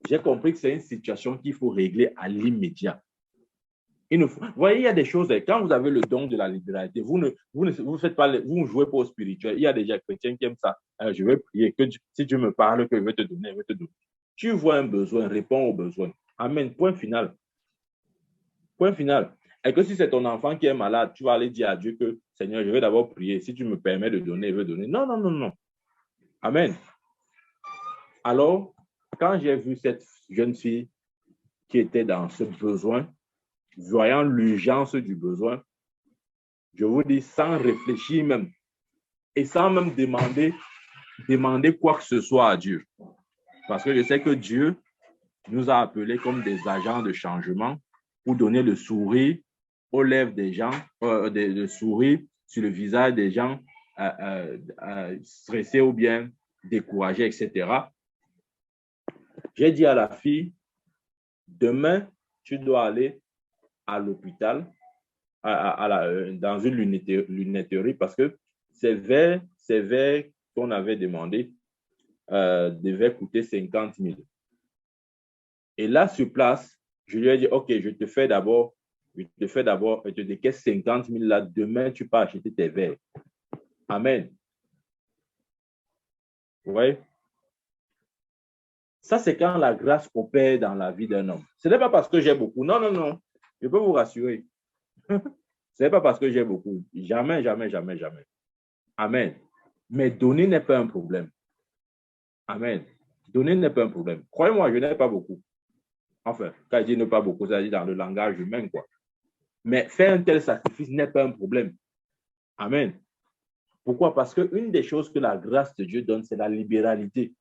J'ai compris que c'est une situation qu'il faut régler à l'immédiat. Vous voyez, il y a des choses, quand vous avez le don de la libéralité, vous ne jouez pas au spirituel. Il y a déjà chrétiens qui aiment ça. Je vais prier, si Dieu me parle, que je vais te donner, je vais te donner. Tu vois un besoin, réponds au besoin. Amen. Point final. Point final. Et que si c'est ton enfant qui est malade, tu vas aller dire à Dieu que, Seigneur, je vais d'abord prier. Si tu me permets de donner, je vais donner. Non. Amen. Alors, quand j'ai vu cette jeune fille qui était dans ce besoin, voyant l'urgence du besoin, Je vous dis sans réfléchir même et sans même demander quoi que ce soit à Dieu. Parce que je sais que Dieu nous a appelés comme des agents de changement pour donner le sourire aux lèvres des gens, le sourire sur le visage des gens stressés ou bien découragés, etc. J'ai dit à la fille, demain, tu dois aller à l'hôpital, dans une lunetterie, parce que ces verres qu'on avait demandé devaient coûter 50 000. Et là, sur place, je lui ai dit, OK, je te décaisse 50 000 là. Demain, tu peux acheter tes verres. Amen. Oui. Ça, c'est quand la grâce opère dans la vie d'un homme. Ce n'est pas parce que j'ai beaucoup. Non, non, non. Je peux vous rassurer. Ce n'est pas parce que j'ai beaucoup. Jamais, jamais, jamais, jamais. Amen. Mais donner n'est pas un problème. Amen. Donner n'est pas un problème. Croyez-moi, je n'ai pas beaucoup. Enfin, quand je dis ne pas beaucoup, ça dit dans le langage humain, quoi. Mais faire un tel sacrifice n'est pas un problème. Amen. Pourquoi? Parce qu'une des choses que la grâce de Dieu donne, c'est la libéralité.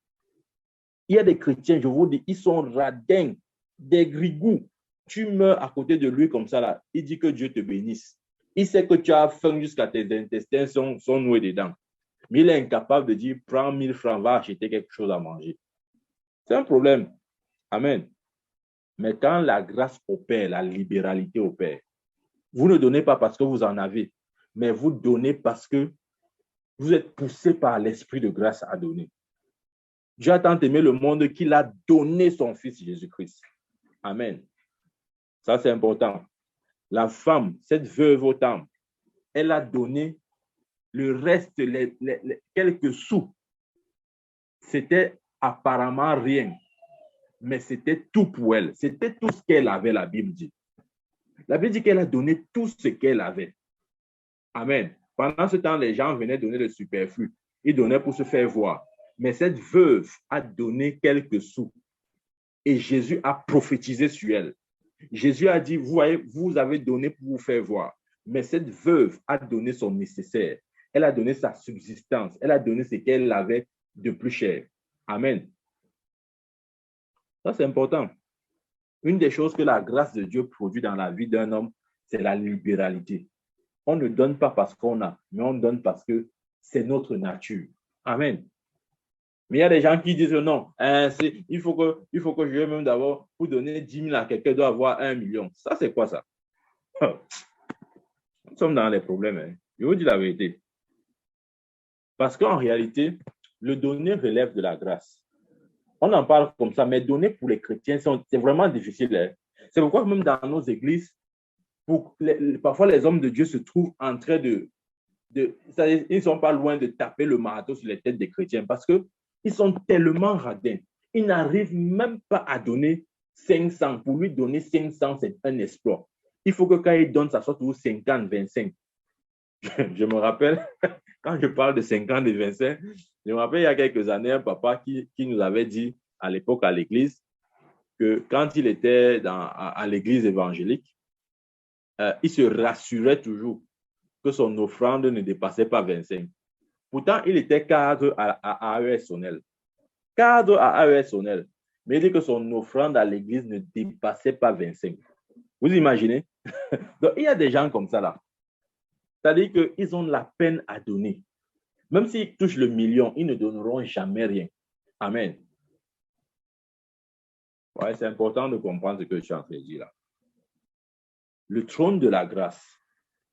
Il y a des chrétiens, je vous dis, ils sont radins, des grigous. Tu meurs à côté de lui comme ça, là. Il dit que Dieu te bénisse. Il sait que tu as faim jusqu'à tes intestins sont noués dedans. Mais il est incapable de dire, prends 1000 francs, va acheter quelque chose à manger. C'est un problème. Amen. Mais quand la grâce opère, la libéralité opère, vous ne donnez pas parce que vous en avez, mais vous donnez parce que vous êtes poussé par l'esprit de grâce à donner. Dieu a tant aimé le monde qu'il a donné son Fils Jésus-Christ. Amen. Ça, c'est important. La femme, cette veuve au temple, elle a donné le reste, quelques sous. C'était apparemment rien, mais c'était tout pour elle. C'était tout ce qu'elle avait, la Bible dit. La Bible dit qu'elle a donné tout ce qu'elle avait. Amen. Pendant ce temps, les gens venaient donner le superflu. Ils donnaient pour se faire voir. Mais cette veuve a donné quelques sous. Et Jésus a prophétisé sur elle. Jésus a dit, vous voyez, vous avez donné pour vous faire voir. Mais cette veuve a donné son nécessaire. Elle a donné sa subsistance. Elle a donné ce qu'elle avait de plus cher. Amen. Ça, c'est important. Une des choses que la grâce de Dieu produit dans la vie d'un homme, c'est la libéralité. On ne donne pas parce qu'on a, mais on donne parce que c'est notre nature. Amen. Mais il y a des gens qui disent non, il faut que je vais même d'abord, pour donner 10 000 à quelqu'un, doit avoir 1 million. Ça, c'est quoi ça? Nous sommes dans les problèmes. Hein. Je vous dis la vérité. Parce qu'en réalité, le donner relève de la grâce. On en parle comme ça, mais donner pour les chrétiens, c'est vraiment difficile. Hein. C'est pourquoi même dans nos églises, parfois les hommes de Dieu se trouvent en train ils ne sont pas loin de taper le marteau sur les têtes des chrétiens parce qu'ils sont tellement radins. Ils n'arrivent même pas à donner 500. Pour lui donner 500, c'est un exploit. Il faut que quand il donne, ça soit toujours 50, 25. Je me rappelle, quand je parle de 50 et 25, je me rappelle il y a quelques années, un papa qui nous avait dit à l'époque à l'église que quand il était à l'église évangélique, il se rassurait toujours que son offrande ne dépassait pas 25. Pourtant, il était cadre à AES Sonnel. Cadre à AES Sonnel. Mais il dit que son offrande à l'église ne dépassait pas 25. Vous imaginez? Donc, il y a des gens comme ça là. C'est-à-dire qu'ils ont de la peine à donner. Même s'ils touchent le million, ils ne donneront jamais rien. Amen. Ouais, c'est important de comprendre ce que je suis en train de dire là. Le trône de la grâce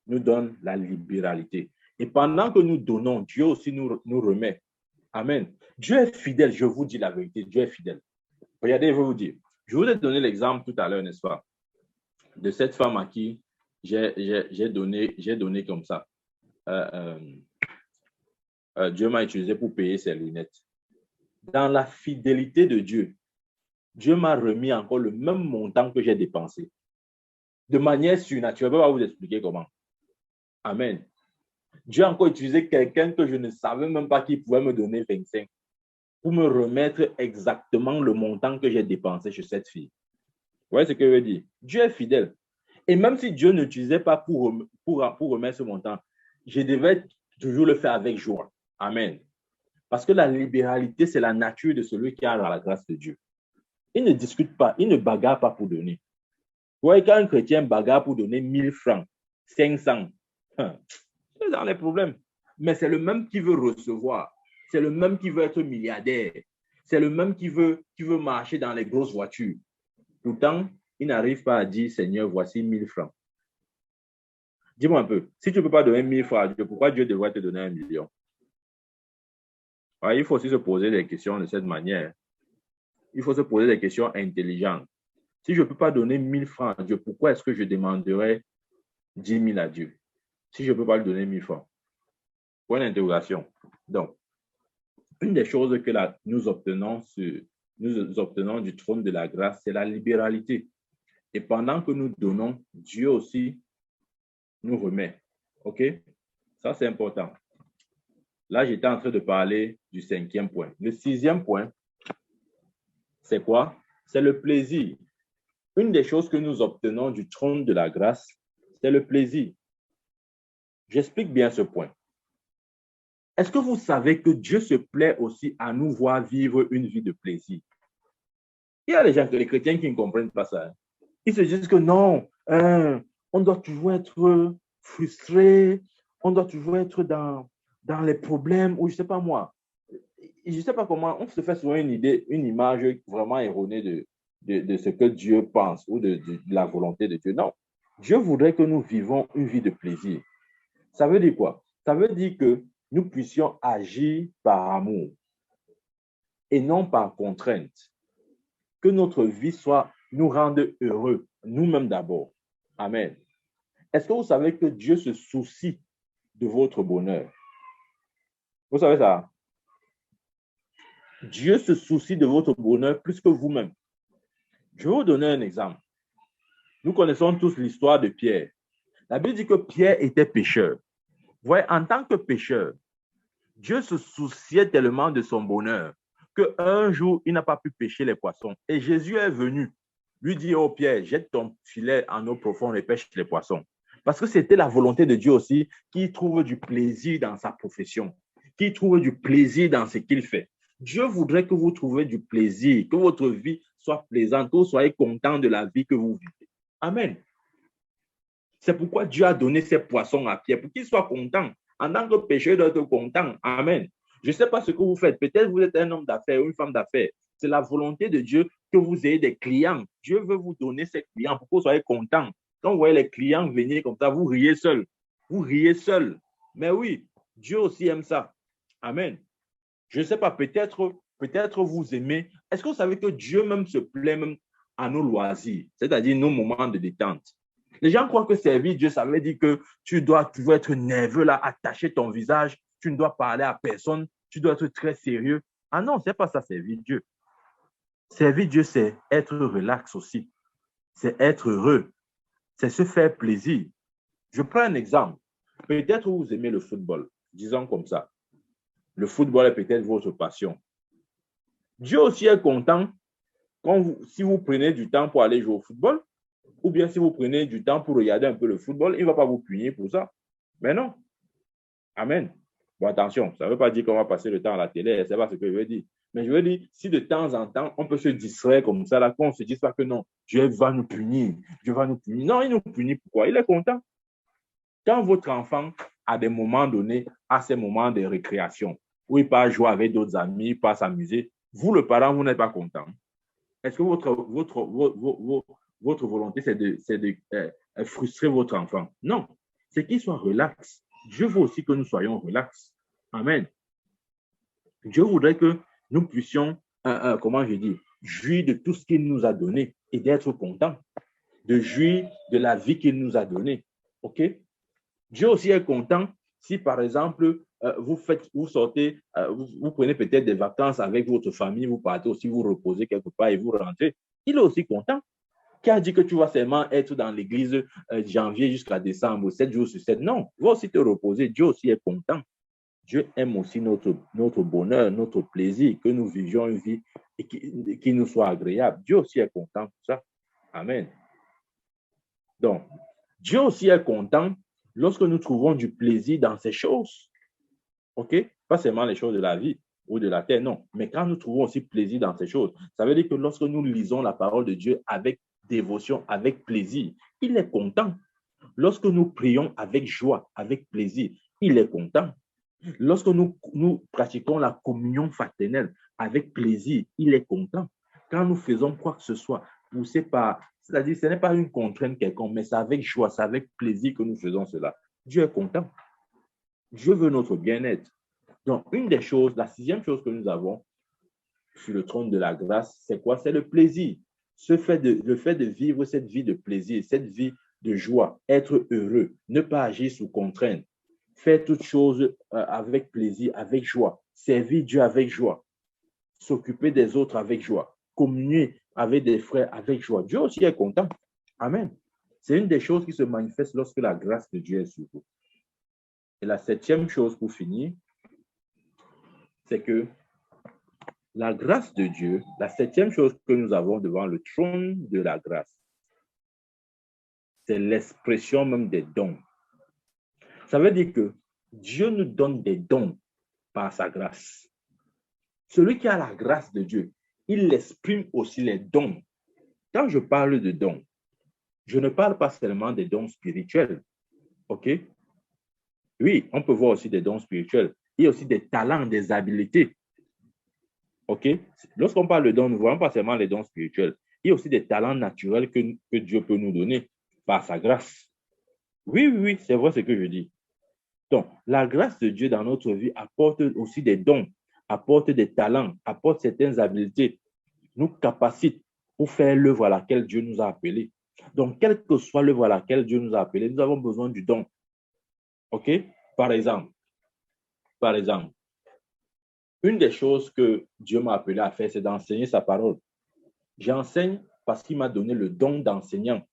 nous donne la libéralité. Et pendant que nous donnons, Dieu aussi nous remet. Amen. Dieu est fidèle, je vous dis la vérité, Dieu est fidèle. Regardez, je vais vous dire. Je vous ai donné l'exemple tout à l'heure, n'est-ce pas, de cette femme à qui j'ai donné comme ça. Dieu m'a utilisé pour payer ses lunettes. Dans la fidélité de Dieu, Dieu m'a remis encore le même montant que j'ai dépensé. De manière surnaturelle, je ne vais pas vous expliquer comment. Amen. Dieu a encore utilisé quelqu'un que je ne savais même pas qui pouvait me donner 25 pour me remettre exactement le montant que j'ai dépensé chez cette fille. Vous voyez ce que je veux dire? Dieu est fidèle. Et même si Dieu n'utilisait pas pour remettre ce montant, je devais toujours le faire avec joie. Amen. Parce que la libéralité, c'est la nature de celui qui a la grâce de Dieu. Il ne discute pas, il ne bagarre pas pour donner. Vous voyez, quand un chrétien bagarre pour donner 1000 francs, 500, c'est dans les problèmes. Mais c'est le même qui veut recevoir. C'est le même qui veut être milliardaire. C'est le même qui veut marcher dans les grosses voitures. Pourtant, il n'arrive pas à dire, Seigneur, voici 1000 francs. Dis-moi un peu, si tu ne peux pas donner 1000 francs à Dieu, pourquoi Dieu devrait te donner 1 million? Alors, il faut aussi se poser des questions de cette manière. Il faut se poser des questions intelligentes. Si je ne peux pas donner 1000 francs à Dieu, pourquoi est-ce que je demanderais 10 000 à Dieu? Si je ne peux pas lui donner 1000 francs. Point d'interrogation. Donc, une des choses que nous obtenons du trône de la grâce, c'est la libéralité. Et pendant que nous donnons, Dieu aussi nous remet. OK? Ça, c'est important. Là, j'étais en train de parler du 5e point. Le 6e point, c'est quoi? C'est le plaisir. Une des choses que nous obtenons du trône de la grâce, c'est le plaisir. J'explique bien ce point. Est-ce que vous savez que Dieu se plaît aussi à nous voir vivre une vie de plaisir? Il y a des gens, les chrétiens, qui ne comprennent pas ça. Ils se disent que non, on doit toujours être frustré, on doit toujours être dans les problèmes, ou je ne sais pas moi. Je ne sais pas comment, on se fait souvent une idée, une image vraiment erronée de ce que Dieu pense ou de la volonté de Dieu. Non, Dieu voudrait que nous vivons une vie de plaisir. Ça veut dire quoi? Ça veut dire que nous puissions agir par amour et non par contrainte. Que notre vie nous rende heureux, nous-mêmes d'abord. Amen. Est-ce que vous savez que Dieu se soucie de votre bonheur? Vous savez ça? Dieu se soucie de votre bonheur plus que vous-même. Je vais vous donner un exemple. Nous connaissons tous l'histoire de Pierre. La Bible dit que Pierre était pécheur. Vous voyez, en tant que pécheur, Dieu se souciait tellement de son bonheur qu'un jour, il n'a pas pu pêcher les poissons. Et Jésus est venu lui dire, oh Pierre, jette ton filet en eau profonde et pêche les poissons. Parce que c'était la volonté de Dieu aussi, qui trouve du plaisir dans sa profession, qui trouve du plaisir dans ce qu'il fait. Dieu voudrait que vous trouviez du plaisir, que votre vie soit plaisante, que vous soyez content de la vie que vous vivez. Amen. C'est pourquoi Dieu a donné ces poissons à Pierre, pour qu'il soit content. En tant que pécheur, il doit être content. Amen. Je ne sais pas ce que vous faites. Peut-être vous êtes un homme d'affaires ou une femme d'affaires. C'est la volonté de Dieu que vous ayez des clients. Dieu veut vous donner ces clients pour que vous soyez content. Quand vous voyez les clients venir comme ça, vous riez seul. Vous riez seul. Mais oui, Dieu aussi aime ça. Amen. Je ne sais pas, peut-être vous aimez. Est-ce que vous savez que Dieu même se plaît même à nos loisirs, c'est-à-dire nos moments de détente? Les gens croient que servir Dieu, ça veut dire que tu dois toujours être nerveux, là, attacher ton visage, tu ne dois parler à personne, tu dois être très sérieux. Ah non, ce n'est pas ça, servir Dieu. Servir Dieu, c'est être relax aussi. C'est être heureux. C'est se faire plaisir. Je prends un exemple. Peut-être vous aimez le football, disons comme ça. Le football est peut-être votre passion. Dieu aussi est content si vous prenez du temps pour aller jouer au football, ou bien si vous prenez du temps pour regarder un peu le football, il ne va pas vous punir pour ça. Mais non. Amen. Bon, attention, ça ne veut pas dire qu'on va passer le temps à la télé, c'est pas ce que je veux dire. Mais je veux dire, si de temps en temps, on peut se distraire comme ça, là, qu'on ne se dise pas que non, Dieu va nous punir, Dieu va nous punir. Non, il nous punit pourquoi? Il est content. Quand votre enfant, à des moments donnés, a ses moments de récréation, où il part jouer avec d'autres amis, il part s'amuser, vous, le parent, vous n'êtes pas content. Est-ce que votre volonté, c'est de frustrer votre enfant? Non, c'est qu'il soit relax. Dieu veut aussi que nous soyons relax. Amen. Dieu voudrait que nous puissions, comment je dis, jouir de tout ce qu'il nous a donné et d'être content, de jouir de la vie qu'il nous a donnée. OK? Dieu aussi est content si, par exemple, vous sortez, vous prenez peut-être des vacances avec votre famille, vous partez aussi vous reposer quelque part et vous rentrez. Il est aussi content. Qui a dit que tu vas seulement être dans l'église de janvier jusqu'à décembre, 7 jours sur 7? Non, tu vas aussi te reposer. Dieu aussi est content. Dieu aime aussi notre bonheur, notre plaisir, que nous vivions une vie qui nous soit agréable. Dieu aussi est content pour ça. Amen. Donc, Dieu aussi est content lorsque nous trouvons du plaisir dans ces choses. OK? Pas seulement les choses de la vie ou de la terre, non. Mais quand nous trouvons aussi plaisir dans ces choses, ça veut dire que lorsque nous lisons la parole de Dieu avec dévotion, avec plaisir, il est content. Lorsque nous prions avec joie, avec plaisir, il est content. Lorsque nous pratiquons la communion fraternelle avec plaisir, il est content. Quand nous faisons quoi que ce soit, poussé par, c'est-à-dire ce n'est pas une contrainte quelconque, mais c'est avec joie, c'est avec plaisir que nous faisons cela. Dieu est content. Dieu veut notre bien-être. Donc, une des choses, la sixième chose que nous avons sur le trône de la grâce, c'est quoi? C'est le plaisir. Le fait de vivre cette vie de plaisir, cette vie de joie, être heureux, ne pas agir sous contrainte, faire toutes choses avec plaisir, avec joie, servir Dieu avec joie, s'occuper des autres avec joie, communier avec des frères avec joie. Dieu aussi est content. Amen. C'est une des choses qui se manifeste lorsque la grâce de Dieu est sur vous. Et la septième chose pour finir, c'est que la grâce de Dieu, la septième chose que nous avons devant le trône de la grâce, c'est l'expression même des dons. Ça veut dire que Dieu nous donne des dons par sa grâce. Celui qui a la grâce de Dieu, il exprime aussi les dons. Quand je parle de dons, je ne parle pas seulement des dons spirituels. OK? Oui, on peut voir aussi des dons spirituels. Il y a aussi des talents, des habiletés. OK? Lorsqu'on parle de dons, nous ne voyons pas seulement les dons spirituels. Il y a aussi des talents naturels que Dieu peut nous donner par sa grâce. Oui, oui, oui, c'est vrai ce que je dis. Donc, la grâce de Dieu dans notre vie apporte aussi des dons, apporte des talents, apporte certaines habiletés, nous capacite pour faire l'œuvre à laquelle Dieu nous a appelés. Donc, quelle que soit l'œuvre à laquelle Dieu nous a appelés, nous avons besoin du don. OK? Par exemple, une des choses que Dieu m'a appelé à faire, c'est d'enseigner sa parole. J'enseigne parce qu'il m'a donné le don d'enseignant.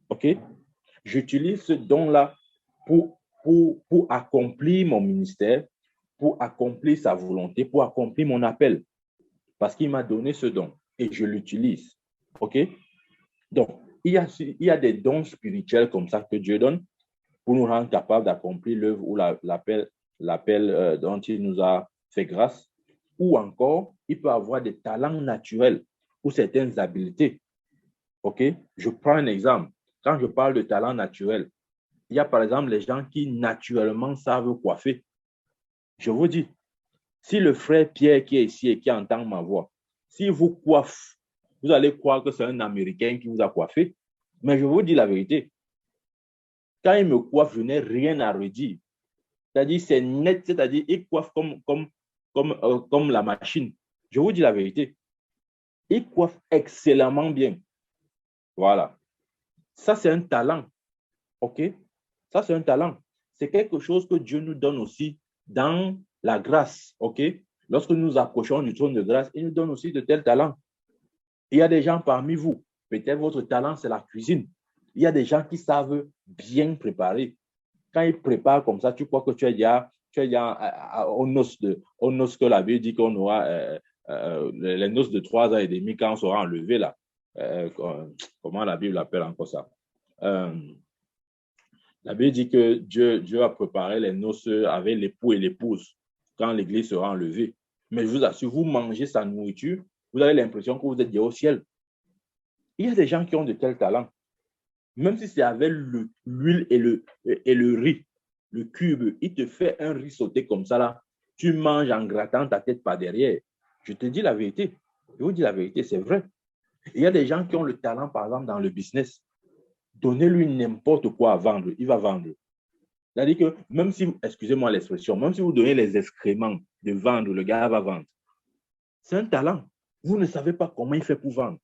OK? J'utilise ce don-là pour accomplir mon ministère, pour accomplir sa volonté, pour accomplir mon appel. Parce qu'il m'a donné ce don et je l'utilise. OK? Donc, il y a des dons spirituels comme ça que Dieu donne pour nous rendre capables d'accomplir l'œuvre ou l'appel dont il nous a fait grâce. Ou encore, il peut avoir des talents naturels ou certaines habiletés. OK? Je prends un exemple. Quand je parle de talent naturel, il y a par exemple les gens qui naturellement savent coiffer. Je vous dis, si le frère Pierre qui est ici et qui entend ma voix, s'il vous coiffe, vous allez croire que c'est un Américain qui vous a coiffé. Mais je vous dis la vérité. Quand il me coiffe, je n'ai rien à redire. C'est-à-dire, c'est net, c'est-à-dire, il coiffe comme la machine. Je vous dis la vérité. Il coiffe excellemment bien. Voilà. Ça, c'est un talent. OK? Ça, c'est un talent. C'est quelque chose que Dieu nous donne aussi dans la grâce. OK? Lorsque nous nous approchons du trône de grâce, il nous donne aussi de tels talents. Il y a des gens parmi vous, peut-être votre talent, c'est la cuisine. Il y a des gens qui savent bien préparer. Quand ils préparent comme ça, tu crois que tu es déjà aux noces que la Bible dit qu'on aura les noces de 3 ans et demi quand on sera enlevé là. Comment la Bible appelle encore ça? La Bible dit que Dieu a préparé les noces avec l'époux et l'épouse quand l'église sera enlevée. Mais je vous assure, vous mangez sa nourriture, vous avez l'impression que vous êtes déjà au ciel. Il y a des gens qui ont de tels talents. Même si c'est avec l'huile et le riz, le cube, il te fait un riz sauté comme ça là. Tu manges en grattant ta tête par derrière. Je te dis la vérité. Je vous dis la vérité, c'est vrai. Il y a des gens qui ont le talent, par exemple, dans le business. Donnez-lui n'importe quoi à vendre, il va vendre. C'est-à-dire que même si, excusez-moi l'expression, même si vous donnez les excréments de vendre, le gars va vendre. C'est un talent. Vous ne savez pas comment il fait pour vendre.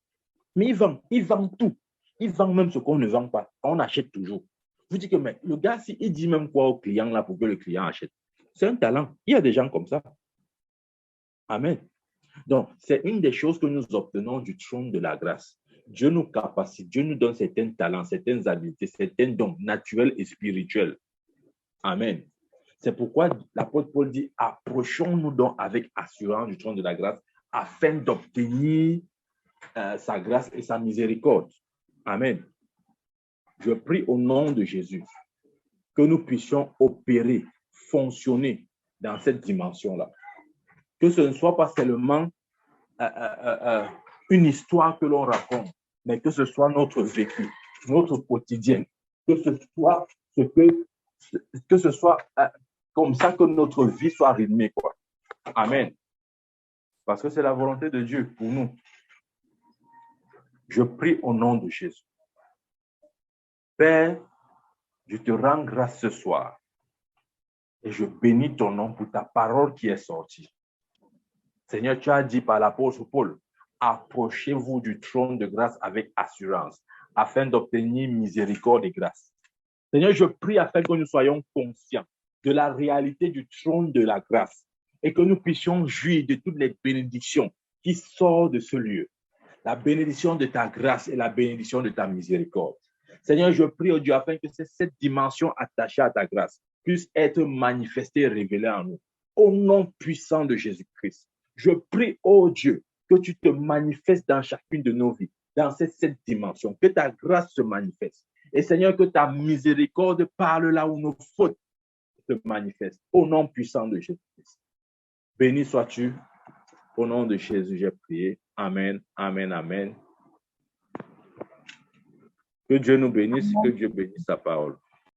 Mais il vend tout. Il vend même ce qu'on ne vend pas. On achète toujours. Vous dites que mais le gars, il dit même quoi au client là pour que le client achète. C'est un talent. Il y a des gens comme ça. Amen. Donc, c'est une des choses que nous obtenons du trône de la grâce. Dieu nous capacite, Dieu nous donne certains talents, certaines habiletés, certains dons naturels et spirituels. Amen. C'est pourquoi l'apôtre Paul dit, approchons-nous donc avec assurance du trône de la grâce afin d'obtenir sa grâce et sa miséricorde. Amen. Je prie au nom de Jésus que nous puissions opérer, fonctionner dans cette dimension-là. Que ce ne soit pas seulement une histoire que l'on raconte, mais que ce soit notre vécu, notre quotidien, que ce soit comme ça que notre vie soit rythmée, quoi. Amen. Parce que c'est la volonté de Dieu pour nous. Je prie au nom de Jésus. Père, je te rends grâce ce soir et je bénis ton nom pour ta parole qui est sortie. Seigneur, tu as dit par l'apôtre Paul, approchez-vous du trône de grâce avec assurance afin d'obtenir miséricorde et grâce. Seigneur, je prie afin que nous soyons conscients de la réalité du trône de la grâce et que nous puissions jouir de toutes les bénédictions qui sortent de ce lieu. La bénédiction de ta grâce et la bénédiction de ta miséricorde. Seigneur, je prie, oh Dieu, afin que cette dimension attachée à ta grâce puisse être manifestée et révélée en nous. Au nom puissant de Jésus-Christ, je prie, oh Dieu, que tu te manifestes dans chacune de nos vies, dans cette dimension, que ta grâce se manifeste. Et Seigneur, que ta miséricorde parle là où nos fautes se manifestent. Au nom puissant de Jésus-Christ. Béni sois-tu. Au nom de Jésus, j'ai prié. Amen, amen, amen. Que Dieu nous bénisse, que Dieu bénisse sa parole.